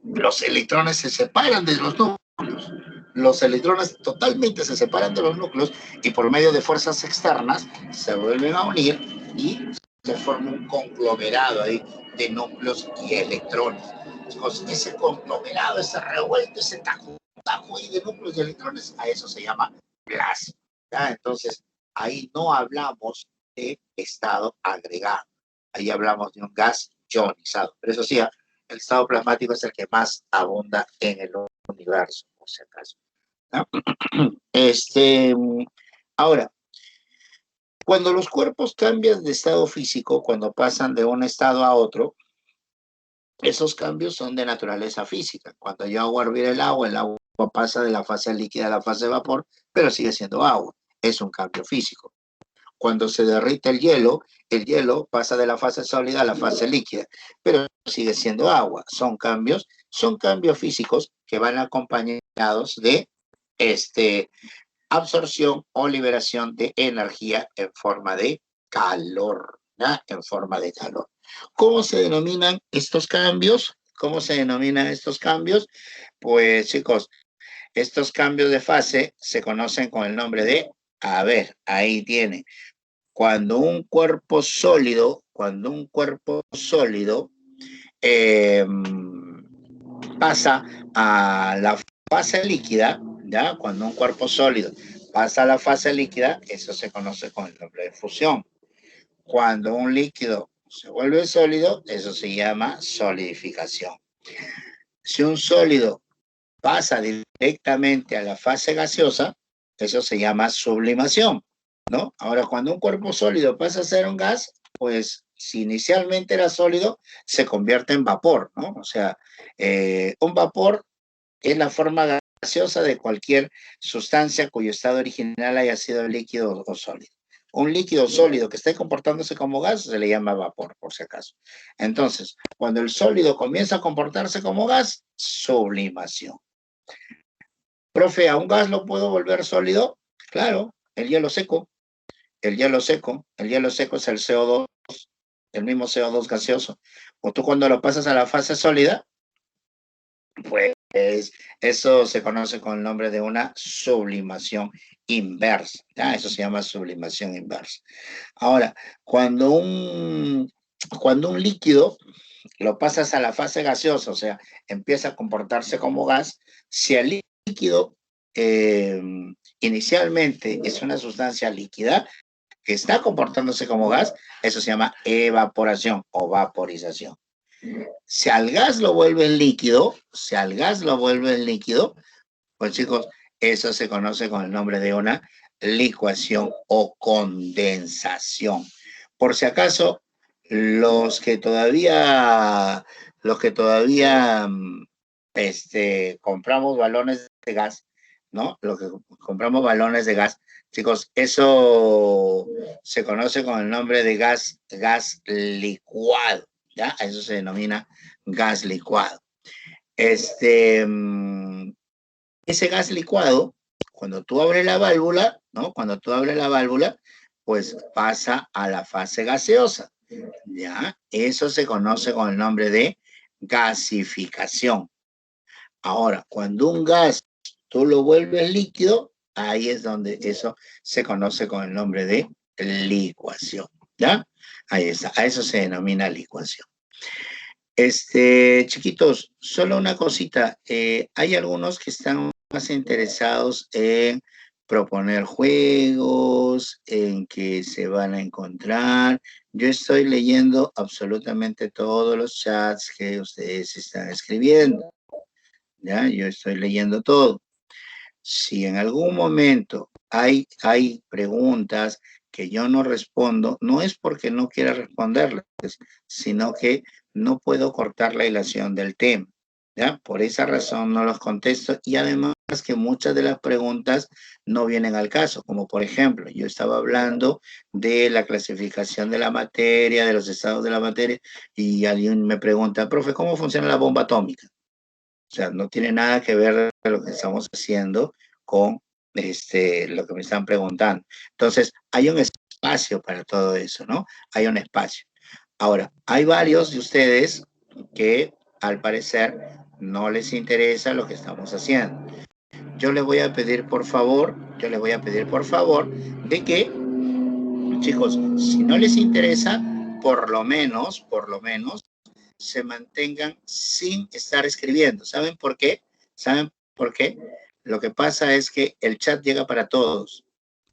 Los electrones se separan de los núcleos. Los electrones totalmente se separan de los núcleos y por medio de fuerzas externas se vuelven a unir y se forma un conglomerado ahí de núcleos y electrones. Chicos, ese conglomerado, ese revuelto, ese tajo ahí de núcleos y electrones, a eso se llama plasma. ¿Ya? Entonces, ahí no hablamos de estado agregado, ahí hablamos de un gas ionizado. Pero eso sí, el estado plasmático es el que más abunda en el universo, por si acaso, ¿no? Ahora, cuando los cuerpos cambian de estado físico, cuando pasan de un estado a otro, esos cambios son de naturaleza física. Cuando yo hago hervir el agua pasa de la fase líquida a la fase de vapor, pero sigue siendo agua. Es un cambio físico. Cuando se derrite el hielo pasa de la fase sólida a la fase líquida, pero sigue siendo agua. Son cambios físicos que van acompañados de absorción o liberación de energía en forma de calor, ¿no? En forma de calor. ¿Cómo se denominan estos cambios? Pues chicos, estos cambios de fase se conocen con el nombre de, a ver, ahí tiene. Cuando un cuerpo sólido pasa a la fase líquida, ¿ya? Cuando un cuerpo sólido pasa a la fase líquida, eso se conoce con el nombre de fusión. Cuando un líquido se vuelve sólido, eso se llama solidificación. Si un sólido pasa directamente a la fase gaseosa, eso se llama sublimación, ¿no? Ahora, cuando un cuerpo sólido pasa a ser un gas, pues si inicialmente era sólido, se convierte en vapor, ¿no? O sea, un vapor es la forma gaseosa de cualquier sustancia cuyo estado original haya sido líquido o sólido. Un líquido sólido que esté comportándose como gas se le llama vapor, por si acaso. Entonces, cuando el sólido comienza a comportarse como gas, sublimación. Profe, ¿a un gas lo puedo volver sólido? Claro, el hielo seco. El hielo seco es el CO2, el mismo CO2 gaseoso. O tú cuando lo pasas a la fase sólida, pues eso se conoce con el nombre de una sublimación inversa. ¿Ya? Eso se llama sublimación inversa. Ahora, cuando un líquido lo pasas a la fase gaseosa, o sea, empieza a comportarse como gas, si el líquido inicialmente es una sustancia líquida que está comportándose como gas, eso se llama evaporación o vaporización. Si al gas lo vuelve líquido, pues chicos, eso se conoce con el nombre de una licuación o condensación. Por si acaso, los que todavía compramos balones de gas, ¿no? Los que compramos balones de gas, chicos, eso se conoce con el nombre de gas licuado, ¿ya? Eso se denomina gas licuado. Ese gas licuado, cuando tú abres la válvula, ¿no? Pues pasa a la fase gaseosa, ¿ya? Eso se conoce con el nombre de gasificación. Ahora, cuando un gas tú lo vuelves líquido, ahí es donde eso se conoce con el nombre de licuación, ¿ya? Ahí está, a eso se denomina licuación. Chiquitos, solo una cosita. Hay algunos que están más interesados en proponer juegos, en que se van a encontrar. Yo estoy leyendo absolutamente todos los chats que ustedes están escribiendo, ¿ya? Yo estoy leyendo todo. Si en algún momento hay preguntas que yo no respondo, no es porque no quiera responderlas, sino que no puedo cortar la ilación del tema, ¿ya? Por esa razón no los contesto y además que muchas de las preguntas no vienen al caso, como por ejemplo, yo estaba hablando de la clasificación de la materia, de los estados de la materia, y alguien me pregunta, profe, ¿cómo funciona la bomba atómica? O sea, no tiene nada que ver lo que estamos haciendo con lo que me están preguntando. Entonces, hay un espacio para todo eso, ¿no? Hay un espacio. Ahora, hay varios de ustedes que al parecer no les interesa lo que estamos haciendo. Yo les voy a pedir por favor, de que, chicos, si no les interesa, por lo menos, se mantengan sin estar escribiendo. ¿Saben por qué? ¿Saben por qué? Lo que pasa es que el chat llega para todos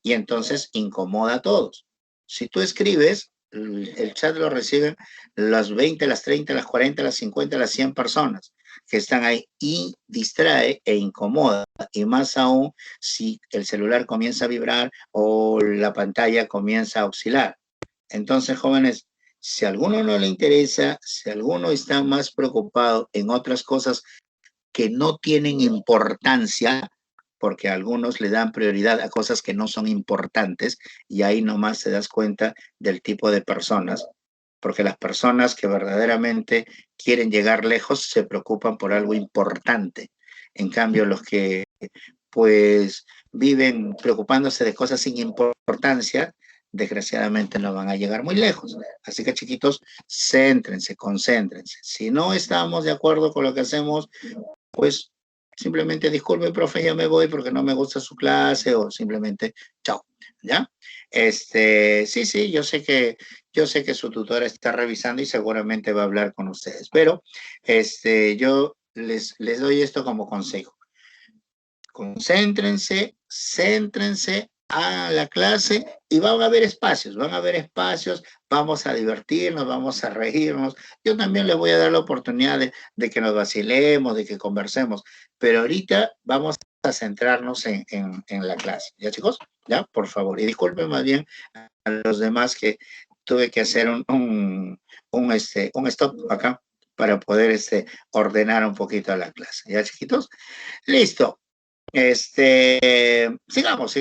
y entonces incomoda a todos. Si tú escribes, el chat lo reciben las 20, las 30, las 40, las 50, las 100 personas que están ahí y distrae e incomoda. Y más aún si el celular comienza a vibrar o la pantalla comienza a oscilar. Entonces, jóvenes, si a alguno no le interesa, si a alguno está más preocupado en otras cosas que no tienen importancia, porque algunos le dan prioridad a cosas que no son importantes, y ahí nomás te das cuenta del tipo de personas, porque las personas que verdaderamente quieren llegar lejos se preocupan por algo importante. En cambio, los que pues viven preocupándose de cosas sin importancia, desgraciadamente no van a llegar muy lejos. Así que chiquitos, céntrense, concéntrense. Si no estamos de acuerdo con lo que hacemos, pues simplemente disculpe, profe, ya me voy porque no me gusta su clase o simplemente chao, ¿ya? Sí, yo sé que su tutora está revisando y seguramente va a hablar con ustedes, pero yo les doy esto como consejo. Concéntrense, céntrense a la clase y van a haber espacios, vamos a divertirnos, vamos a reírnos. Yo también les voy a dar la oportunidad de que nos vacilemos, de que conversemos, pero ahorita vamos a centrarnos en la clase. ¿Ya, chicos? ¿Ya? Por favor. Y disculpen más bien a los demás que tuve que hacer un stop acá para poder ordenar un poquito la clase. ¿Ya, chiquitos? Listo. Sigamos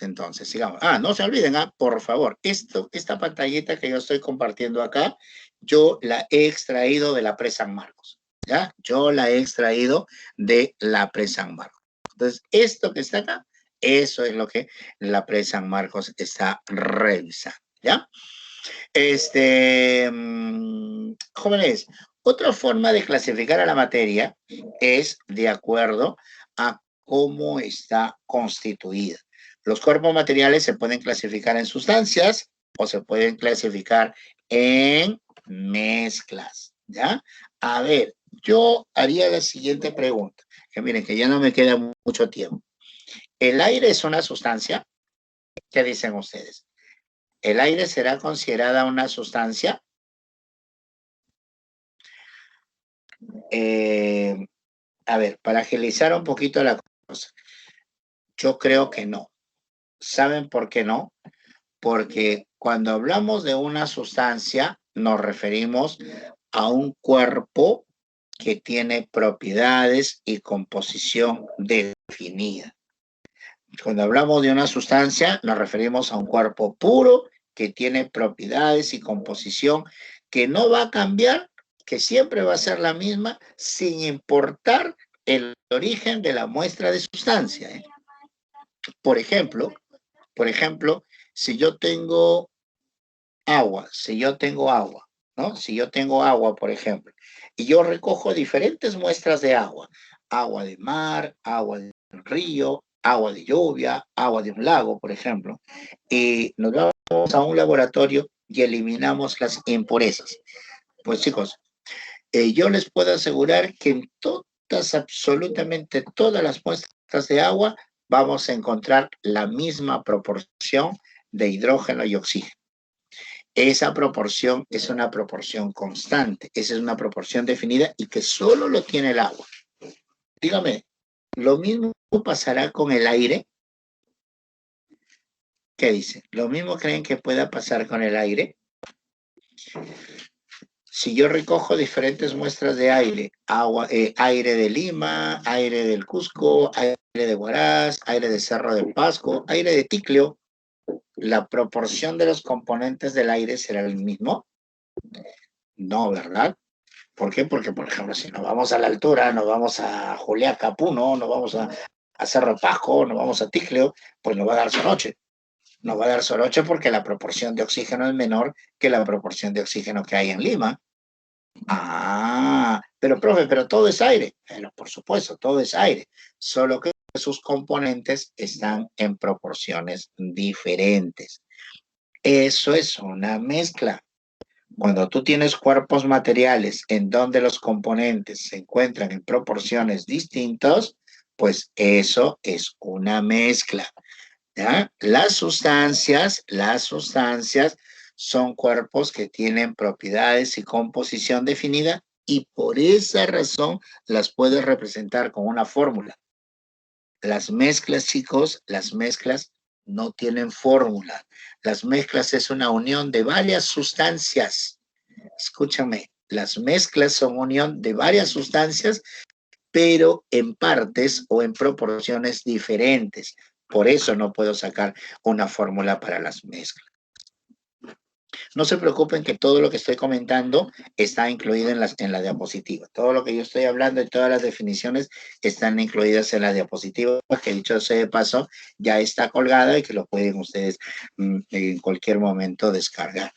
entonces, sigamos. No se olviden, por favor, esta pantallita que yo estoy compartiendo acá, yo la he extraído de la Pre-San Marcos, ¿ya? Yo la he extraído de la Pre-San Marcos. Entonces, esto que está acá, eso es lo que la Pre-San Marcos está revisando, ¿ya? Jóvenes, otra forma de clasificar a la materia es de acuerdo a cómo está constituida. Los cuerpos materiales se pueden clasificar en sustancias o se pueden clasificar en mezclas, ¿ya? A ver, yo haría la siguiente pregunta, que miren que ya no me queda mucho tiempo. ¿El aire es una sustancia? ¿Qué dicen ustedes? ¿El aire será considerada una sustancia? A ver, para agilizar un poquito la cosa, yo creo que no. ¿Saben por qué no? Porque cuando hablamos de una sustancia, nos referimos a un cuerpo que tiene propiedades y composición definida. Cuando hablamos de una sustancia, nos referimos a un cuerpo puro que tiene propiedades y composición que no va a cambiar, que siempre va a ser la misma, sin importar el origen de la muestra de sustancia, ¿eh? Por ejemplo, si yo tengo agua, ¿no? Si yo tengo agua, por ejemplo, y yo recojo diferentes muestras de agua, agua de mar, agua de río, agua de lluvia, agua de un lago, por ejemplo, y nos vamos a un laboratorio y eliminamos las impurezas. Pues chicos, Yo les puedo asegurar que en todas, absolutamente todas las muestras de agua, vamos a encontrar la misma proporción de hidrógeno y oxígeno. Esa proporción es una proporción constante, esa es una proporción definida y que solo lo tiene el agua. Dígame, ¿lo mismo pasará con el aire? ¿Qué dice? ¿Lo mismo creen que pueda pasar con el aire? Si yo recojo diferentes muestras de aire, agua, aire de Lima, aire del Cusco, aire de Huaraz, aire de Cerro del Pasco, aire de Ticlio, ¿la proporción de los componentes del aire será el mismo? No, ¿verdad? ¿Por qué? Porque, por ejemplo, si nos vamos a la altura, nos vamos a Juliaca, Puno, nos vamos a Cerro Pasco, nos vamos a Ticlio, pues nos va a dar soroche. Nos va a dar soroche porque la proporción de oxígeno es menor que la proporción de oxígeno que hay en Lima. Ah, pero profe, pero todo es aire. Bueno, por supuesto, todo es aire, solo que sus componentes están en proporciones diferentes. Eso es una mezcla. Cuando tú tienes cuerpos materiales en donde los componentes se encuentran en proporciones distintas, pues eso es una mezcla. ¿Ya? Las sustancias son cuerpos que tienen propiedades y composición definida y por esa razón las puedes representar con una fórmula. Las mezclas, chicos, las mezclas no tienen fórmula. Las mezclas es una unión de varias sustancias. Escúchame, las mezclas son unión de varias sustancias, pero en partes o en proporciones diferentes. Por eso no puedo sacar una fórmula para las mezclas. No se preocupen que todo lo que estoy comentando está incluido en la diapositiva. Todo lo que yo estoy hablando y todas las definiciones están incluidas en la diapositiva, que dicho sea de paso, ya está colgada y que lo pueden ustedes en cualquier momento descargar.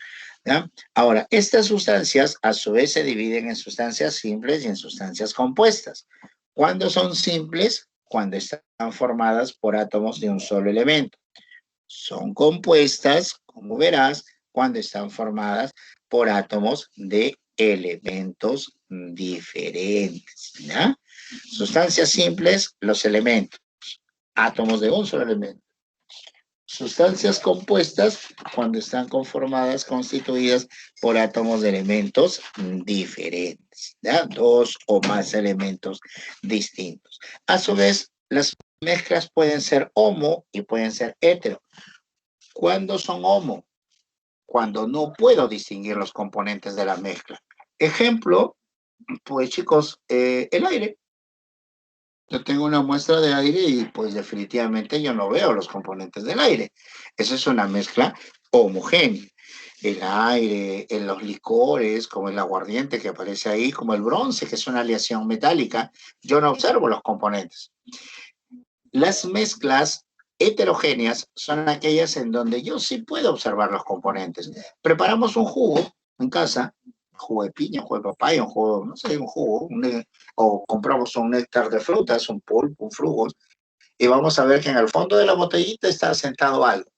¿Ya? Ahora, estas sustancias a su vez se dividen en sustancias simples y en sustancias compuestas. ¿Cuándo son simples? Cuando están formadas por átomos de un solo elemento. Son compuestas, como verás, cuando están formadas por átomos de elementos diferentes. ¿Ya? Sustancias simples, los elementos. Átomos de un solo elemento. Sustancias compuestas cuando están conformadas, constituidas por átomos de elementos diferentes, ¿ya? Dos o más elementos distintos. A su vez, las mezclas pueden ser homo y pueden ser hetero. ¿Cuándo son homo? Cuando no puedo distinguir los componentes de la mezcla. Ejemplo, pues chicos, el aire. Yo tengo una muestra de aire y pues definitivamente yo no veo los componentes del aire. Esa es una mezcla homogénea. El aire, en los licores, como el aguardiente que aparece ahí, como el bronce, que es una aleación metálica, yo no observo los componentes. Las mezclas heterogéneas son aquellas en donde yo sí puedo observar los componentes. Preparamos un jugo en casa, jugo de piña, jugo de papaya, un jugo, no sé, un jugo, o compramos un néctar de frutas, un pulpo, un frugos, y vamos a ver que en el fondo de la botellita está sentado algo.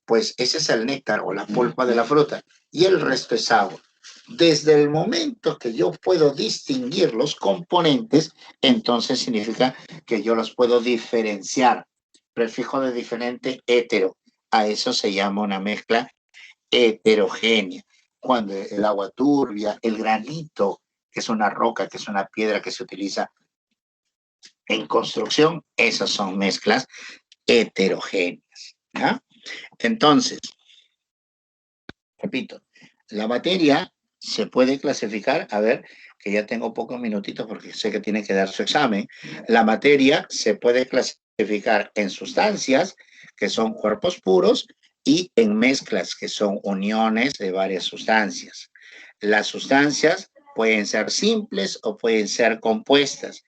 Pues ese es el néctar o la pulpa de la fruta, y el resto es agua. Desde el momento que yo puedo distinguir los componentes, entonces significa que yo los puedo diferenciar. Prefijo de diferente, hetero. A eso se llama una mezcla heterogénea. Cuando el agua turbia, el granito, que es una roca, que es una piedra que se utiliza en construcción, esas son mezclas heterogéneas. ¿Ya? Entonces, repito, la materia se puede clasificar, a ver, que ya tengo pocos minutitos porque sé que tiene que dar su examen. La materia se puede clasificar en sustancias, que son cuerpos puros, y en mezclas, que son uniones de varias sustancias. Las sustancias pueden ser simples o pueden ser compuestas.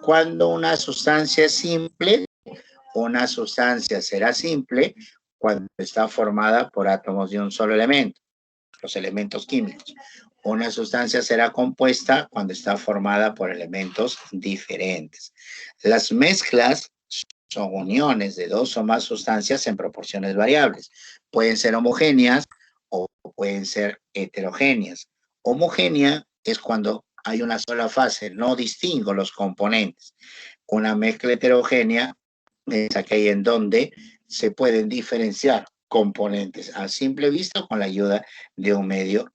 Cuando una sustancia es simple, una sustancia será simple cuando está formada por átomos de un solo elemento, los elementos químicos. Una sustancia será compuesta cuando está formada por elementos diferentes. Las mezclas son uniones de dos o más sustancias en proporciones variables. Pueden ser homogéneas o pueden ser heterogéneas. Homogénea es cuando hay una sola fase, no distingo los componentes. Una mezcla heterogénea es aquella en donde se pueden diferenciar componentes a simple vista con la ayuda de un medio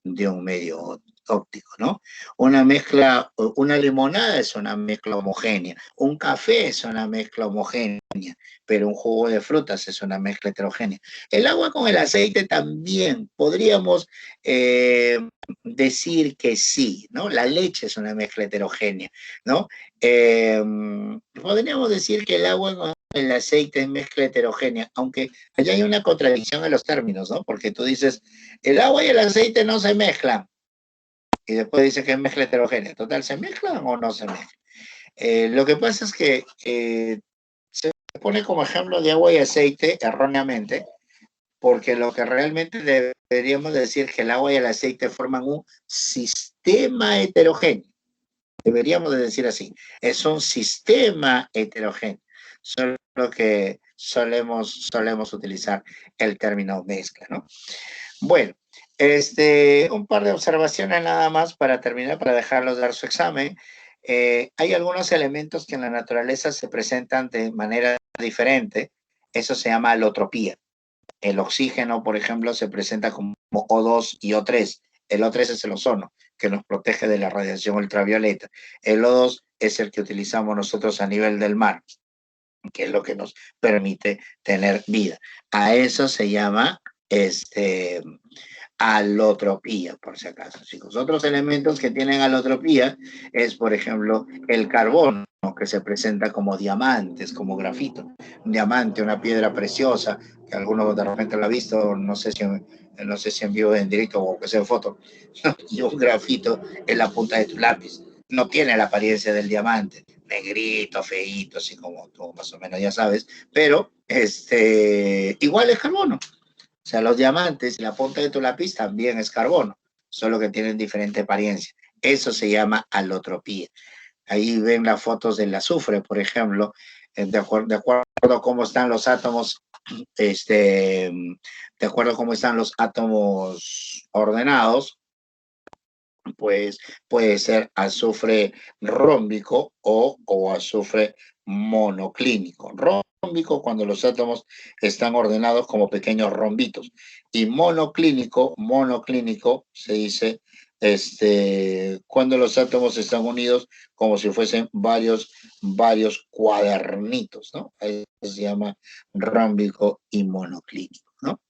óptico, ¿no? Una mezcla, una limonada es una mezcla homogénea, un café es una mezcla homogénea, pero un jugo de frutas es una mezcla heterogénea. El agua con el aceite también podríamos decir que sí, ¿no? La leche es una mezcla heterogénea, ¿no? Podríamos decir que el agua con el aceite es mezcla heterogénea, aunque allá hay una contradicción en los términos, ¿no? Porque tú dices, el agua y el aceite no se mezclan, y después dice que es mezcla heterogénea. Total, ¿se mezclan o no se mezclan? Lo que pasa es que se pone como ejemplo de agua y aceite erróneamente, porque lo que realmente deberíamos decir es que el agua y el aceite forman un sistema heterogéneo. Deberíamos de decir así, es un sistema heterogéneo, solo que solemos utilizar el término mezcla, ¿no? Bueno, un par de observaciones nada más para terminar, para dejarlos dar su examen. Hay algunos elementos que en la naturaleza se presentan de manera diferente, eso se llama alotropía. El oxígeno, por ejemplo, se presenta como O2 y O3. El O3 es el ozono, que nos protege de la radiación ultravioleta. El O2 es el que utilizamos nosotros a nivel del mar, que es lo que nos permite tener vida. A eso se llama alotropía, por si acaso, chicos. Otros elementos que tienen alotropía es, por ejemplo, el carbono, que se presenta como diamantes, como grafito. Un diamante, una piedra preciosa, que algunos de repente lo han visto, no sé si en vivo, en directo o que sea en foto, y un grafito en la punta de tu lápiz. No tiene la apariencia del diamante, negrito, feíto, así como tú más o menos ya sabes, pero igual es carbono. O sea, los diamantes y la punta de tu lápiz también es carbono, solo que tienen diferente apariencia. Eso se llama alotropía. Ahí ven las fotos del azufre, por ejemplo, de acuerdo a cómo están los átomos, de acuerdo a cómo están los átomos ordenados, pues puede ser azufre rómbico o azufre monoclínico. Rómbico cuando los átomos están ordenados como pequeños rombitos, y monoclínico se dice cuando los átomos están unidos como si fuesen varios cuadernitos, ¿no? Eso se llama rómbico y monoclínico, ¿no?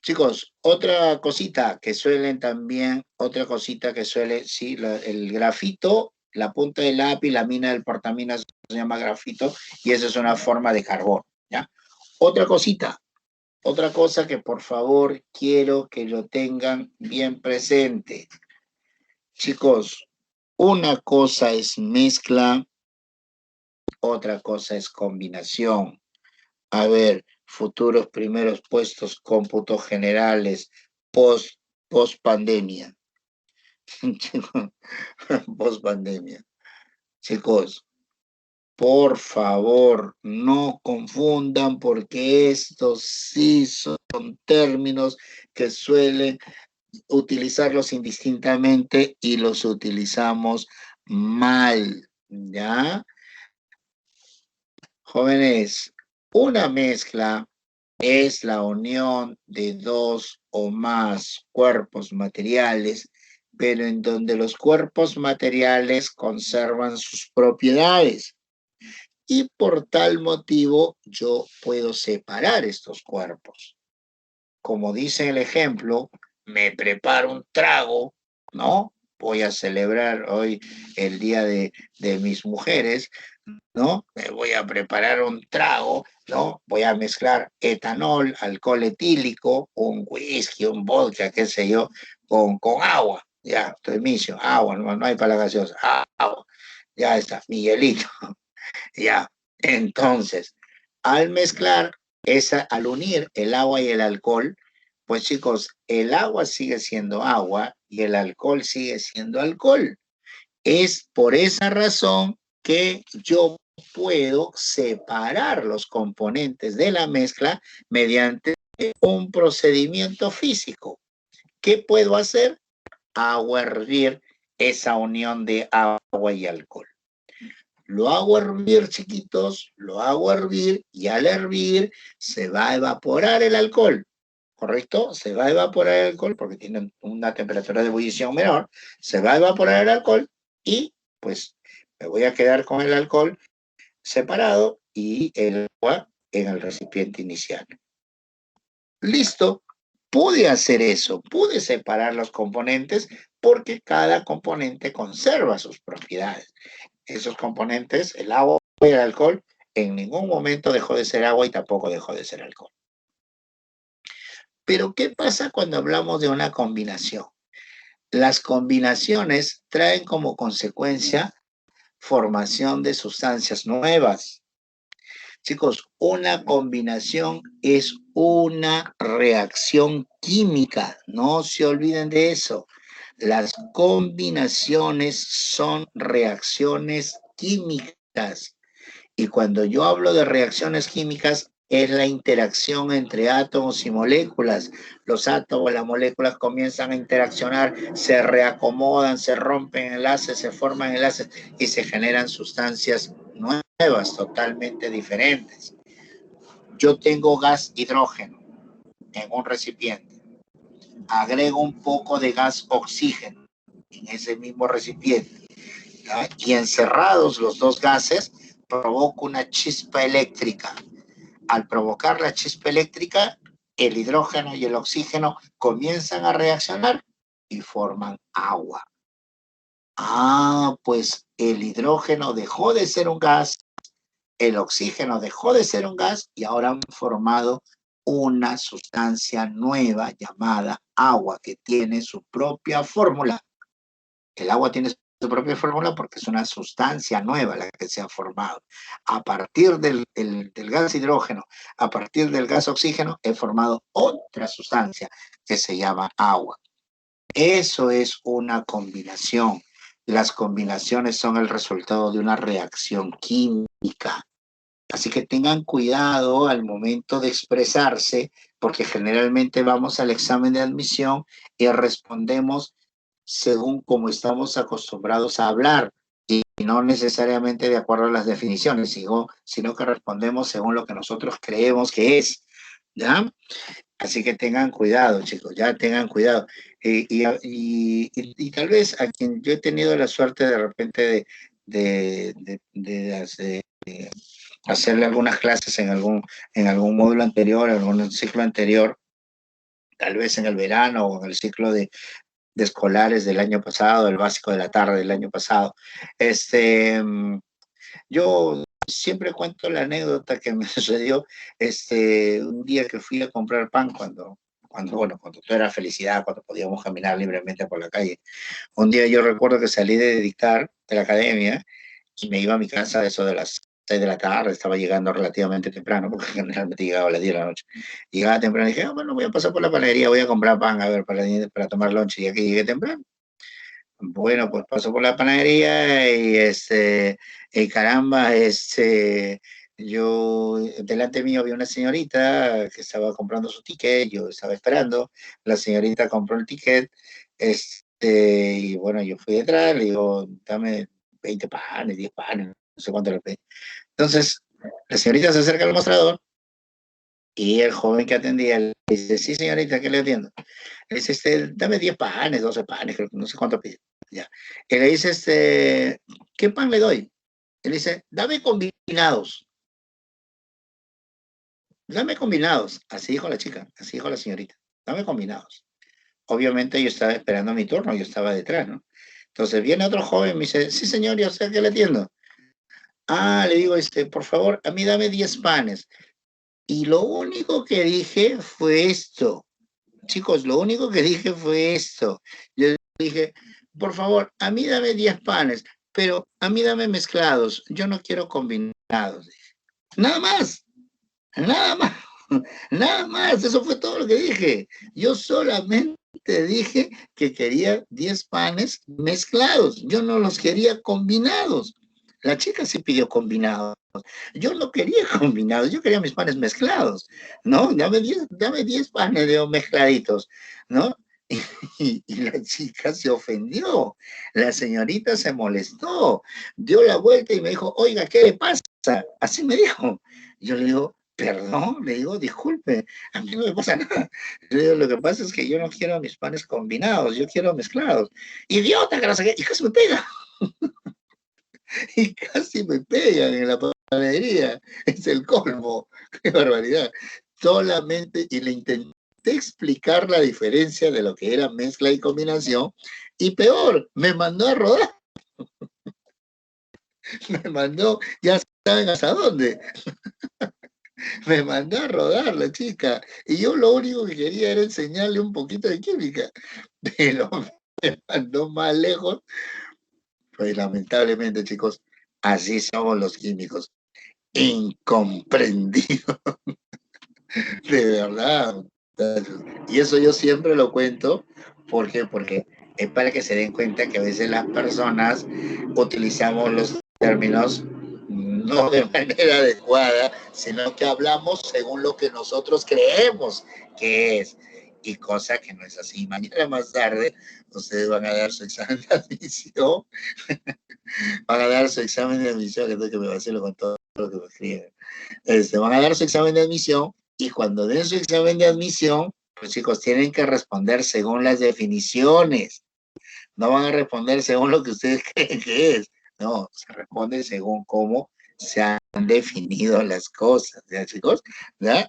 Chicos, otra cosita que suele, sí, el grafito, la punta del lápiz, la mina del portamina se llama grafito, y esa es una forma de carbón, ¿ya? Otra cosita, otra cosa que por favor quiero que lo tengan bien presente. Chicos, una cosa es mezcla, otra cosa es combinación. A ver, futuros primeros puestos, cómputos generales, post pandemia. Post pandemia. Chicos, por favor, no confundan porque estos sí son términos que suelen utilizarlos indistintamente y los utilizamos mal, ¿ya? Jóvenes, una mezcla es la unión de dos o más cuerpos materiales, pero en donde los cuerpos materiales conservan sus propiedades. Y por tal motivo yo puedo separar estos cuerpos. Como dice el ejemplo, me preparo un trago, ¿no? Voy a celebrar hoy el día de mis mujeres, ¿no? Me voy a preparar un trago, ¿no? Voy a mezclar etanol, alcohol etílico, un whisky, un vodka, qué sé yo, con agua. Ya, estoy misio, agua, no hay para la gaseosa, agua. Ya está, Miguelito. Ya. Entonces, al mezclar, al unir el agua y el alcohol, pues chicos, el agua sigue siendo agua y el alcohol sigue siendo alcohol. Es por esa razón que yo puedo separar los componentes de la mezcla mediante un procedimiento físico. ¿Qué puedo hacer? hago hervir esa unión de agua y alcohol. Lo hago hervir, chiquitos, lo hago hervir y al hervir se va a evaporar el alcohol, ¿correcto? Se va a evaporar el alcohol porque tiene una temperatura de ebullición menor, se va a evaporar el alcohol y pues me voy a quedar con el alcohol separado y el agua en el recipiente inicial. Listo, pude hacer eso, pude separar los componentes porque cada componente conserva sus propiedades. Esos componentes, el agua y el alcohol, en ningún momento dejó de ser agua y tampoco dejó de ser alcohol. Pero, ¿qué pasa cuando hablamos de una combinación? Las combinaciones traen como consecuencia formación de sustancias nuevas. Chicos, una combinación es una reacción química, no se olviden de eso. Las combinaciones son reacciones químicas. Y cuando yo hablo de reacciones químicas, es la interacción entre átomos y moléculas. Los átomos, las moléculas comienzan a interaccionar, se reacomodan, se rompen enlaces, se forman enlaces y se generan sustancias nuevas, totalmente diferentes. Yo tengo gas hidrógeno en un recipiente. Agrego un poco de gas oxígeno en ese mismo recipiente, ¿ya? Y encerrados los dos gases, provoco una chispa eléctrica. Al provocar la chispa eléctrica, el hidrógeno y el oxígeno comienzan a reaccionar y forman agua. Ah, pues el hidrógeno dejó de ser un gas, el oxígeno dejó de ser un gas y ahora han formado una sustancia nueva llamada agua que tiene su propia fórmula. El agua tiene su propia fórmula porque es una sustancia nueva la que se ha formado. A partir del gas hidrógeno, a partir del gas oxígeno, he formado otra sustancia que se llama agua. Eso es una combinación. Las combinaciones son el resultado de una reacción química. Así que tengan cuidado al momento de expresarse, porque generalmente vamos al examen de admisión y respondemos según como estamos acostumbrados a hablar y no necesariamente de acuerdo a las definiciones, sino que respondemos según lo que nosotros creemos que es, ¿ya? Así que tengan cuidado, chicos, ya tengan cuidado. Y tal vez a quien yo he tenido la suerte de repente de hacerle algunas clases en algún módulo anterior, en algún ciclo anterior, tal vez en el verano o en el ciclo de escolares del año pasado, el básico de la tarde del año pasado. Yo siempre cuento la anécdota que me sucedió un día que fui a comprar pan cuando todo era felicidad, cuando podíamos caminar libremente por la calle. Un día yo recuerdo que salí de dictar de la academia y me iba a mi casa a eso de las 6 de la tarde, estaba llegando relativamente temprano, porque generalmente llegaba a las 10 de la noche. Llegaba temprano y dije, bueno, voy a pasar por la panadería, voy a comprar pan, a ver, para tomar lunch, y aquí llegué temprano. Bueno, pues paso por la panadería y caramba, yo, delante mío había una señorita que estaba comprando su ticket, yo estaba esperando, la señorita compró el ticket, y bueno, yo fui detrás, le digo, dame 20 panes, 10 panes, no sé cuánto le pedí. Entonces, la señorita se acerca al mostrador y el joven que atendía le dice, sí, señorita, ¿qué le atiendo? Le dice, dame 10 panes, 12 panes, creo que no sé cuánto pide. Ya. Y le dice, ¿qué pan le doy? Él dice, dame combinados. Dame combinados. Así dijo la chica, así dijo la señorita. Dame combinados. Obviamente yo estaba esperando mi turno, yo estaba detrás, ¿no? Entonces viene otro joven y me dice, sí, señor, yo sé que le atiendo. Ah, le digo, por favor, a mí dame 10 panes. Y lo único que dije fue esto. Chicos, lo único que dije fue esto. Yo dije, por favor, a mí dame 10 panes, pero a mí dame mezclados. Yo no quiero combinados. Nada más, nada más, nada más. Eso fue todo lo que dije. Yo solamente dije que quería 10 panes mezclados. Yo no los quería combinados. La chica sí pidió combinados. Yo no quería combinados, yo quería mis panes mezclados, ¿no? Dame 10 panes de mezcladitos, ¿no? Y la chica se ofendió, la señorita se molestó, dio la vuelta y me dijo, oiga, ¿qué le pasa? Así me dijo. Yo le digo, perdón, le digo, disculpe, a mí no me pasa nada. Le digo, lo que pasa es que yo no quiero mis panes combinados, yo quiero mezclados. Idiota, que no sé qué, y casi me pega, y casi me pegan en la panadería. Es el colmo, qué barbaridad. Solamente, y le intenté explicar la diferencia de lo que era mezcla y combinación, y peor, me mandó a rodar, me mandó, ya saben hasta dónde, me mandó a rodar la chica, y yo lo único que quería era enseñarle un poquito de química, pero me mandó más lejos. Pues lamentablemente, chicos, así somos los químicos, incomprendidos, de verdad. Y eso yo siempre lo cuento, ¿por qué? Porque es para que se den cuenta que a veces las personas utilizamos los términos no de manera adecuada, sino que hablamos según lo que nosotros creemos que es, y cosa que no es así. Mañana más tarde ustedes van a dar su examen de admisión, van a dar su examen de admisión, que tengo que me vacilo con todo lo que me escriben. Van a dar su examen de admisión, y cuando den su examen de admisión, pues chicos, tienen que responder según las definiciones. No van a responder según lo que ustedes creen que es. No, se responde según cómo se han definido las cosas, ¿ya, chicos? ¿Ya?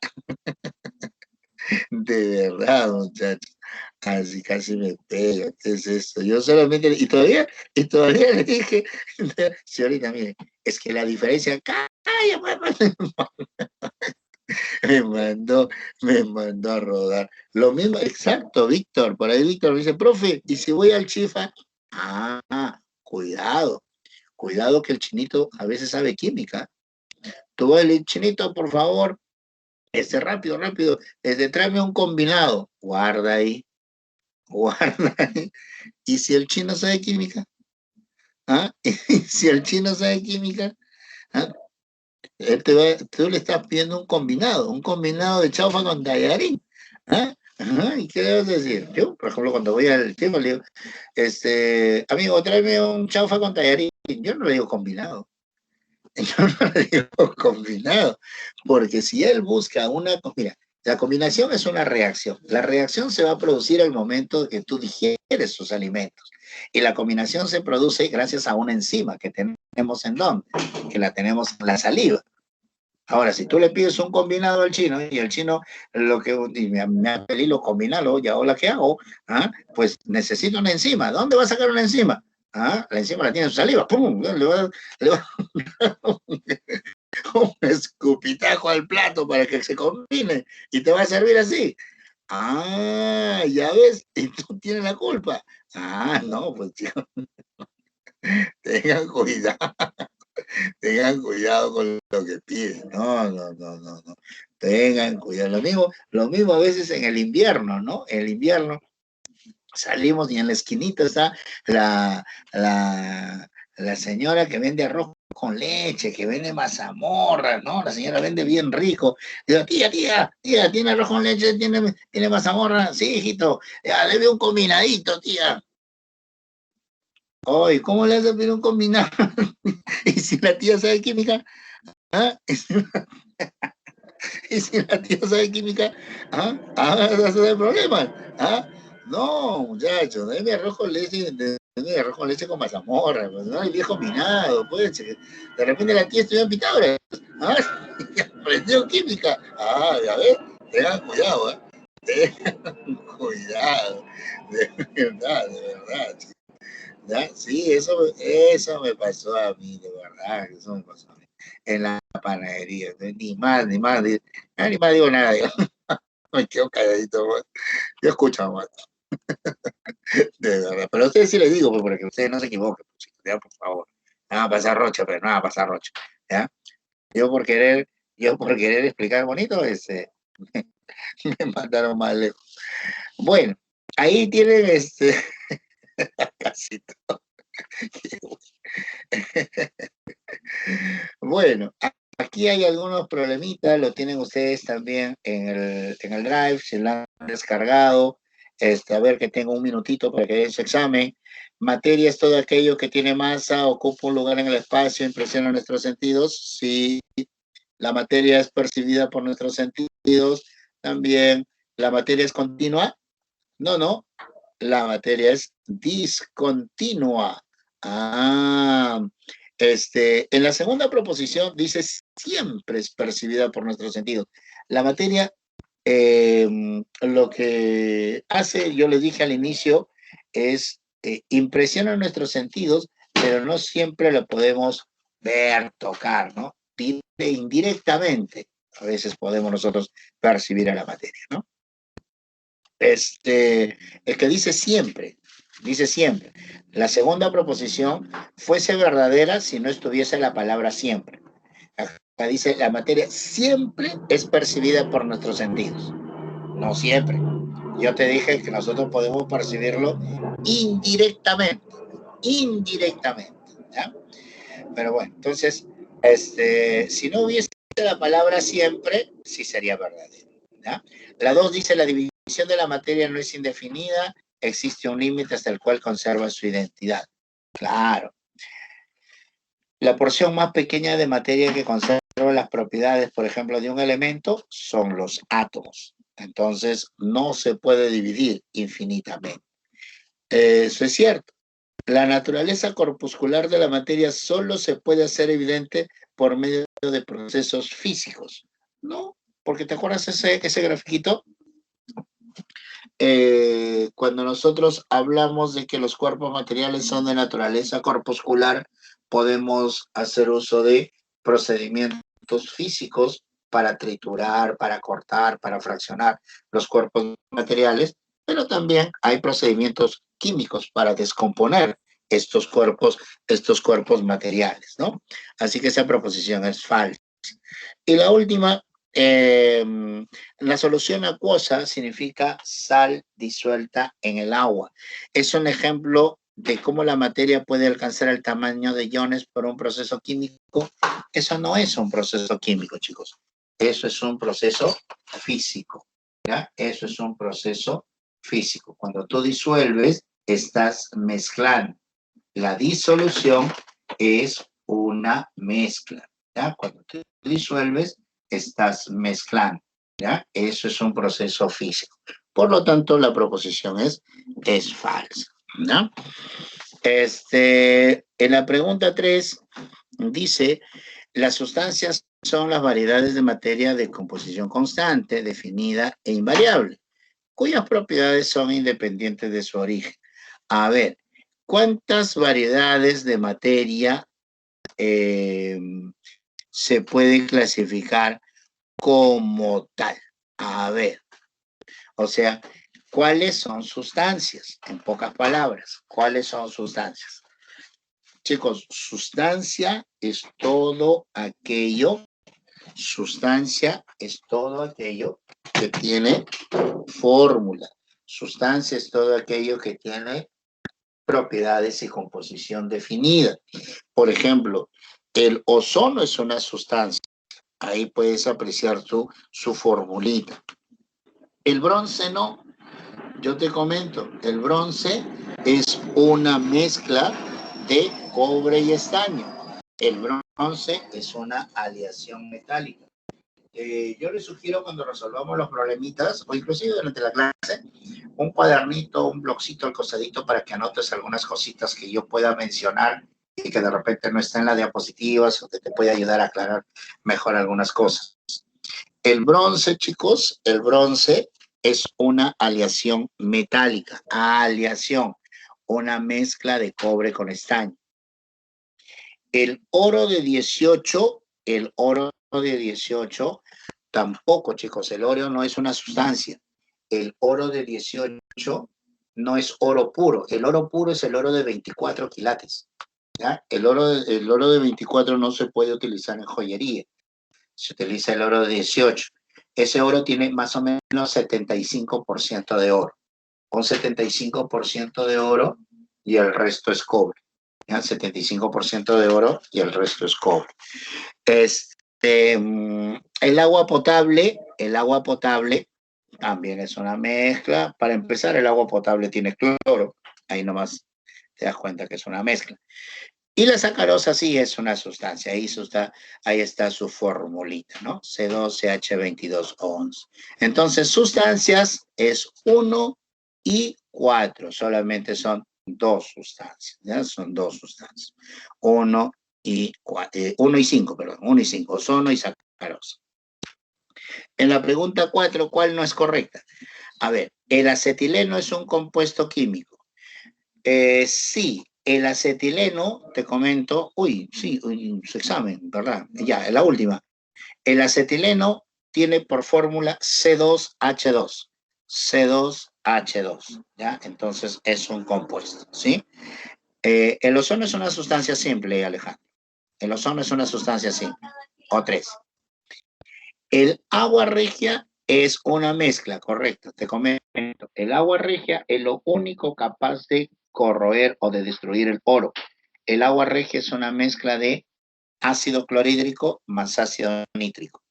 De verdad, muchachos. Casi, casi me pega. ¿Qué es esto? Yo solamente, y todavía le dije, señorita, mire, es que la diferencia, calla, me mandó a rodar. Lo mismo, exacto, Víctor. Por ahí Víctor me dice, profe, ¿y si voy al Chifa? Ah, cuidado, cuidado que el chinito a veces sabe química. Tú vas el chinito, por favor, rápido, rápido, tráeme un combinado. Guarda ahí, guarda ahí. ¿Y si el chino sabe química? ¿Ah? ¿Y si el chino sabe química? ¿Ah? Tú le estás pidiendo un combinado de chaufa con tallarín. ¿Ah? Ajá, ¿y qué le vas a decir? Yo, por ejemplo, cuando voy al chico, le digo, amigo, tráeme un chaufa con tallarín. Yo no le digo combinado. Yo no le digo combinado, porque si él busca mira, la combinación es una reacción. La reacción se va a producir al momento que tú digieres sus alimentos. Y la combinación se produce gracias a una enzima que tenemos en dónde, que la tenemos en la saliva. Ahora, si tú le pides un combinado al chino y el chino me apelilo combinalo, ¿y ahora qué hago? ¿Ah? Pues necesito una enzima. ¿Dónde va a sacar una enzima? ¿Ah? La enzima la tiene en su saliva. ¡Pum! Le va un escupitajo al plato para que se combine y te va a servir así. Ah, ya ves, y tú tienes la culpa. Ah, no, pues chicos, tengan cuidado. Tengan cuidado con lo que piden. No, no, no, no, no. Tengan cuidado. Lo mismo a veces en el invierno, ¿no? En el invierno salimos y en la esquinita está la, la, la señora que vende arroz con leche, que vende mazamorra, ¿no? La señora vende bien rico. Digo, tía, ¿tiene arroz con leche? ¿Tiene mazamorra? Sí, hijito. Ya, le veo un combinadito, tía. Oye, ¿cómo le hace pedir un combinado? ¿Y si la tía sabe química? ¿Ah? Y si la tía sabe química, vas a tener problemas. ¿Ah? No, muchachos, deme arroz con leche, deme arroz con leche con mazamorra, pues, no, el viejo minado, pues, de repente la tía estudió en Pitágoras, ¿ah? Y aprendió química. Ah, ya ves, tengan cuidado, ¿eh? Tengan cuidado, de verdad, chicos. ¿Ya? Sí, eso me pasó a mí, de verdad, eso me pasó a mí. En la panadería, ni más digo nada, yo me quedo calladito, man. Yo escucho más, de verdad. Pero a ustedes sí les digo, pues, para que ustedes no se equivoquen, pues, chicos, ya, por favor. No va a pasar rocha, pero no va a pasar rocha, ¿ya? Yo por querer, yo por querer explicar bonito, me mandaron más lejos. Bueno, ahí tienen casi todo. Bueno, aquí hay algunos problemitas, lo tienen ustedes también en el Drive, se lo han descargado. A ver que tengo un minutito para que dé ese examen. Materia es todo aquello que tiene masa, ocupa un lugar en el espacio, impresiona nuestros sentidos. Sí, la materia es percibida por nuestros sentidos. También, ¿la materia es continua? No, no, la materia es discontinua. Ah, en la segunda proposición dice siempre es percibida por nuestros sentidos. La materia, lo que hace, yo les dije al inicio, es impresiona nuestros sentidos, pero no siempre lo podemos ver, tocar, ¿no? Indirectamente, a veces podemos nosotros percibir a la materia, ¿no? El que dice siempre. La segunda proposición fuese verdadera si no estuviese la palabra siempre. Acá dice, la materia siempre es percibida por nuestros sentidos. No siempre. Yo te dije que nosotros podemos percibirlo indirectamente. Indirectamente. ¿Ya? Pero bueno, entonces, si no hubiese la palabra siempre, sí sería verdadero. ¿Ya? La 2 dice, la división de la materia no es indefinida, existe un límite hasta el cual conserva su identidad. Claro. La porción más pequeña de materia que conserva las propiedades, por ejemplo, de un elemento, son los átomos. Entonces, no se puede dividir infinitamente. Eso es cierto. La naturaleza corpuscular de la materia solo se puede hacer evidente por medio de procesos físicos, ¿no? Porque ¿te acuerdas ese grafiquito? Cuando nosotros hablamos de que los cuerpos materiales son de naturaleza corpuscular, podemos hacer uso de procedimientos físicos para triturar, para cortar, para fraccionar los cuerpos materiales, pero también hay procedimientos químicos para descomponer estos cuerpos materiales, ¿no? Así que esa proposición es falsa. Y la última, la solución acuosa significa sal disuelta en el agua. Es un ejemplo de cómo la materia puede alcanzar el tamaño de iones por un proceso químico. Eso no es un proceso químico, chicos. Eso es un proceso físico. ¿Ya? Eso es un proceso físico. Cuando tú disuelves, estás mezclando. La disolución es una mezcla. ¿Ya? Cuando tú disuelves, estás mezclando. ¿Ya? Eso es un proceso físico. Por lo tanto, la proposición es falsa. ¿Ya? En la pregunta 3 dice, las sustancias son las variedades de materia de composición constante, definida e invariable, cuyas propiedades son independientes de su origen. A ver, ¿cuántas variedades de materia se pueden clasificar como tal? A ver, o sea, ¿cuáles son sustancias? En pocas palabras, ¿cuáles son sustancias? Chicos, sustancia es todo aquello que tiene fórmula. Sustancia es todo aquello que tiene propiedades y composición definida. Por ejemplo, el ozono es una sustancia. Ahí puedes apreciar su formulita. El bronce no. Yo te comento, el bronce es una mezcla de cobre y estaño. El bronce es una aleación metálica. Yo les sugiero cuando resolvamos los problemitas, o inclusive durante la clase, un cuadernito, un blogcito al costadito para que anotes algunas cositas que yo pueda mencionar y que de repente no estén en la diapositiva o que te pueda ayudar a aclarar mejor algunas cosas. El bronce, chicos, el bronce es una aleación metálica, una mezcla de cobre con estaño. El oro de 18, tampoco, chicos, el oro no es una sustancia. El oro de 18 no es oro puro. El oro puro es el oro de 24 quilates. ¿Ya? El oro de 24 no se puede utilizar en joyería. Se utiliza el oro de 18. Ese oro tiene más o menos 75% de oro. Un 75% de oro y el resto es cobre. ¿Ya? 75% de oro y el resto es cobre. El agua potable también es una mezcla. Para empezar, el agua potable tiene cloro. Ahí nomás te das cuenta que es una mezcla. Y la sacarosa sí es una sustancia. Ahí está su formulita, ¿no? C2CH22O11. Entonces, sustancias es 1 y 4. Solamente son dos sustancias, ¿ya? Son dos sustancias. 1 y 5, perdón. 1 y 5. Ozono y sacarosa. En la pregunta 4, ¿cuál no es correcta? A ver, el acetileno es un compuesto químico. Sí, el acetileno, te comento, sí, su examen, ¿verdad? Ya, la última. El acetileno tiene por fórmula C2H2. C2H2, ¿ya? Entonces es un compuesto, ¿sí? El ozono es una sustancia simple, Alejandro. El ozono es una sustancia simple. O3. El agua regia es una mezcla, correcto, te comento. El agua regia es lo único capaz de corroer o de destruir el oro. El agua regia es una mezcla de ácido clorhídrico más ácido nítrico.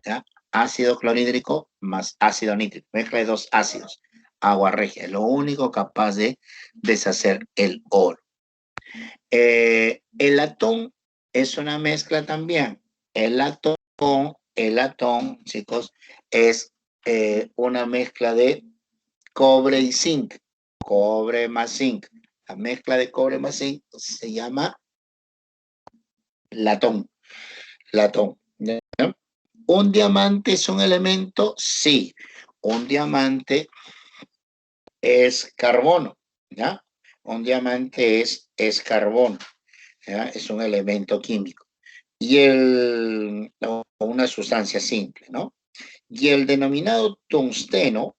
¿Ya? Ácido clorhídrico más ácido nítrico. Mezcla de dos ácidos. Agua regia es lo único capaz de deshacer el oro. El latón es una mezcla también. El latón, chicos, es una mezcla de cobre y zinc. Cobre más zinc. La mezcla de cobre más zinc se llama latón. Latón. ¿Ya? ¿Un diamante es un elemento? Sí. Un diamante es carbono. ¿Ya? Un diamante es carbono. ¿Ya? Es un elemento químico. Y una sustancia simple, ¿no? Y el denominado tungsteno,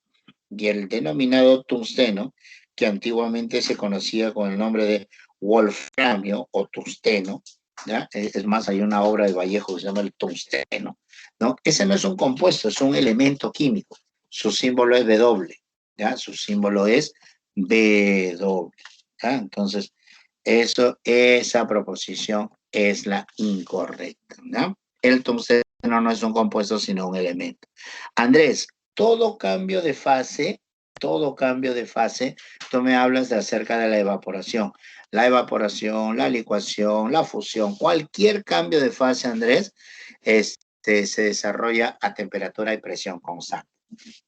que antiguamente se conocía con el nombre de wolframio o tungsteno, ¿ya? Es más, hay una obra de Vallejo que se llama el tungsteno, ¿no? Ese no es un compuesto, es un elemento químico. Su símbolo es W, ¿ya? Su símbolo es W, ¿ya? Entonces, esa proposición es la incorrecta, ¿no? El tungsteno no es un compuesto, sino un elemento. Andrés, todo cambio de fase, tú me hablas acerca de la evaporación. La evaporación, la licuación, la fusión, cualquier cambio de fase, Andrés, se desarrolla a temperatura y presión constante.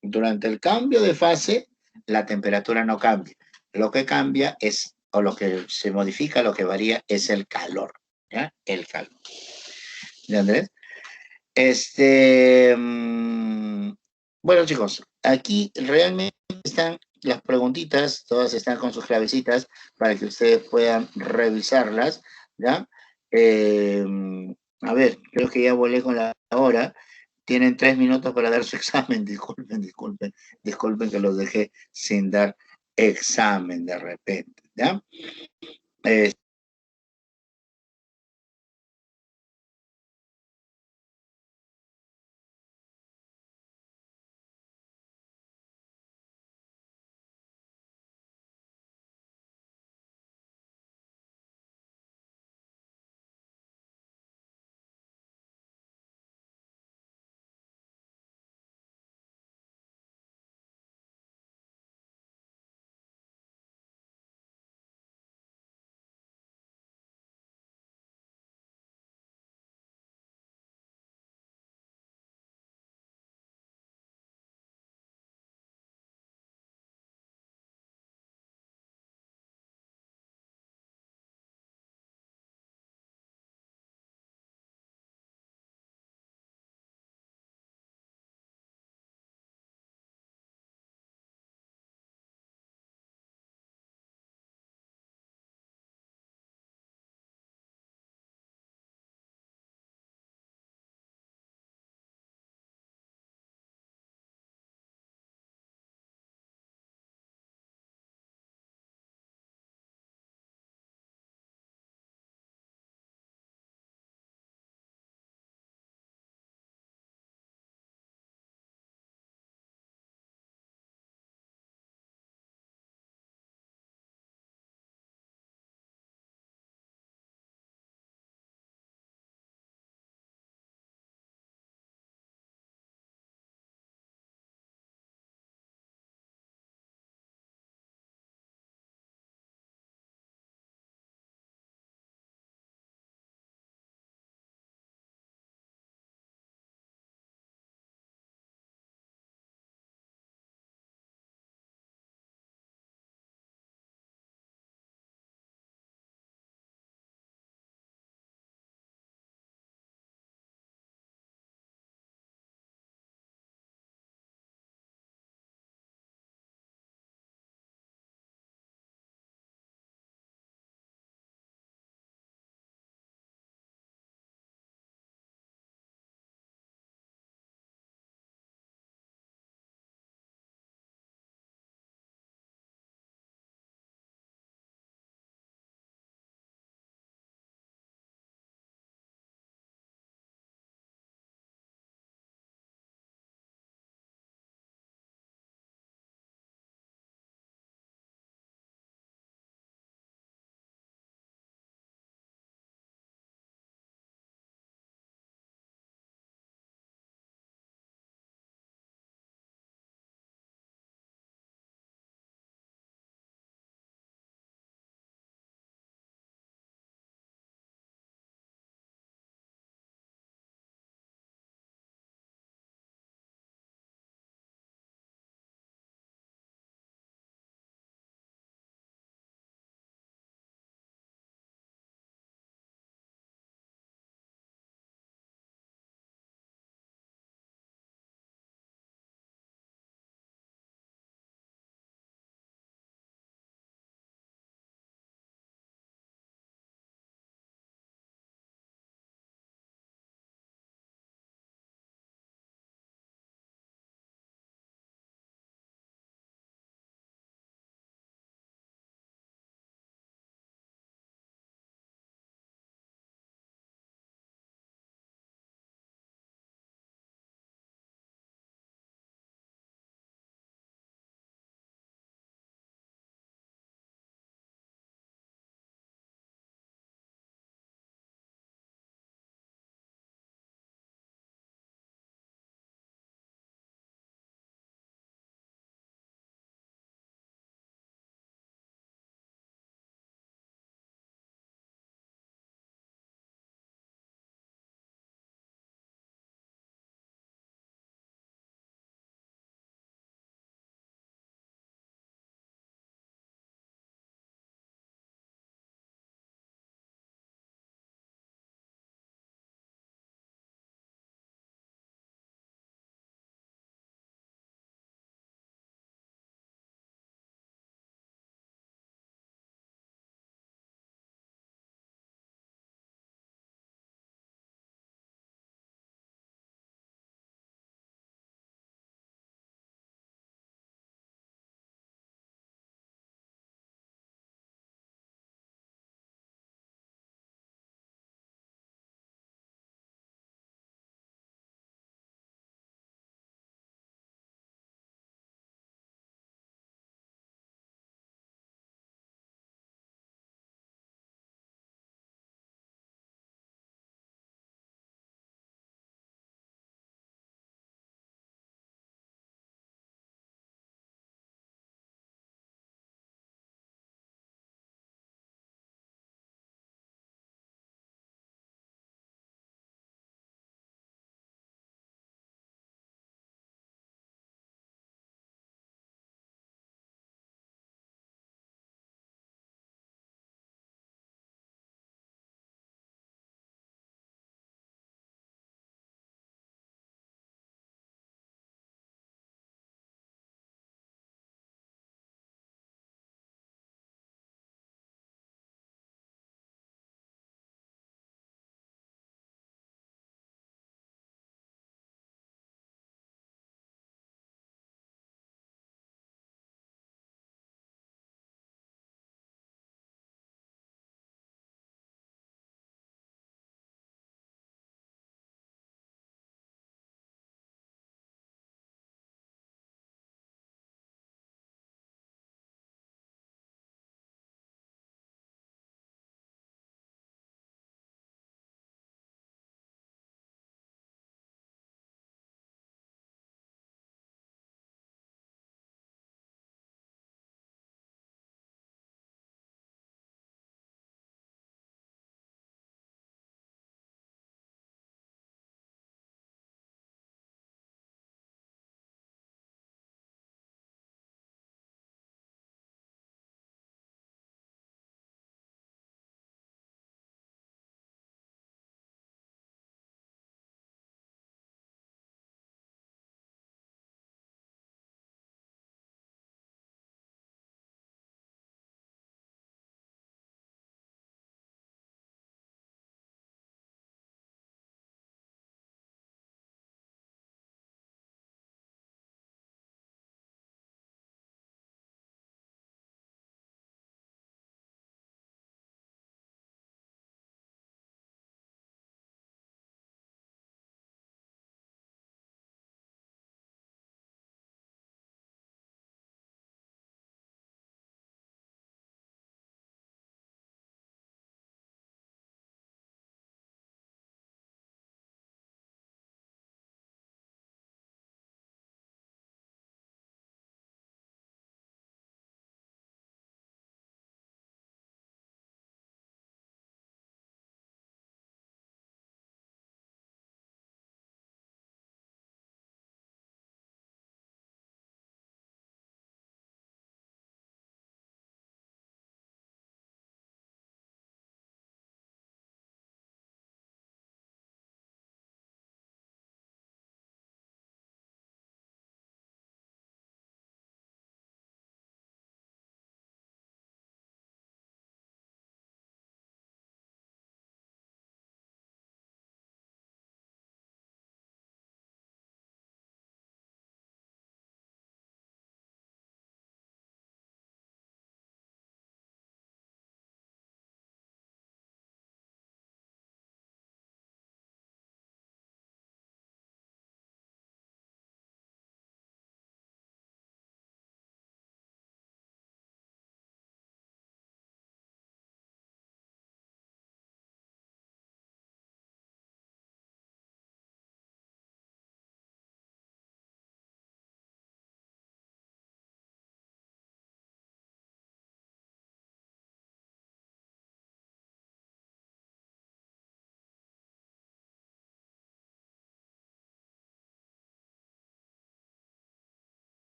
Durante el cambio de fase, la temperatura no cambia. Lo que cambia es, o lo que se modifica, lo que varía es el calor, ¿ya? El calor. ¿Ya, Andrés? Bueno, chicos, aquí realmente están las preguntitas, todas están con sus clavecitas para que ustedes puedan revisarlas, ¿ya? A ver, creo que ya volé con la hora. Tienen 3 minutos para dar su examen. Disculpen que los dejé sin dar examen de repente, ¿ya?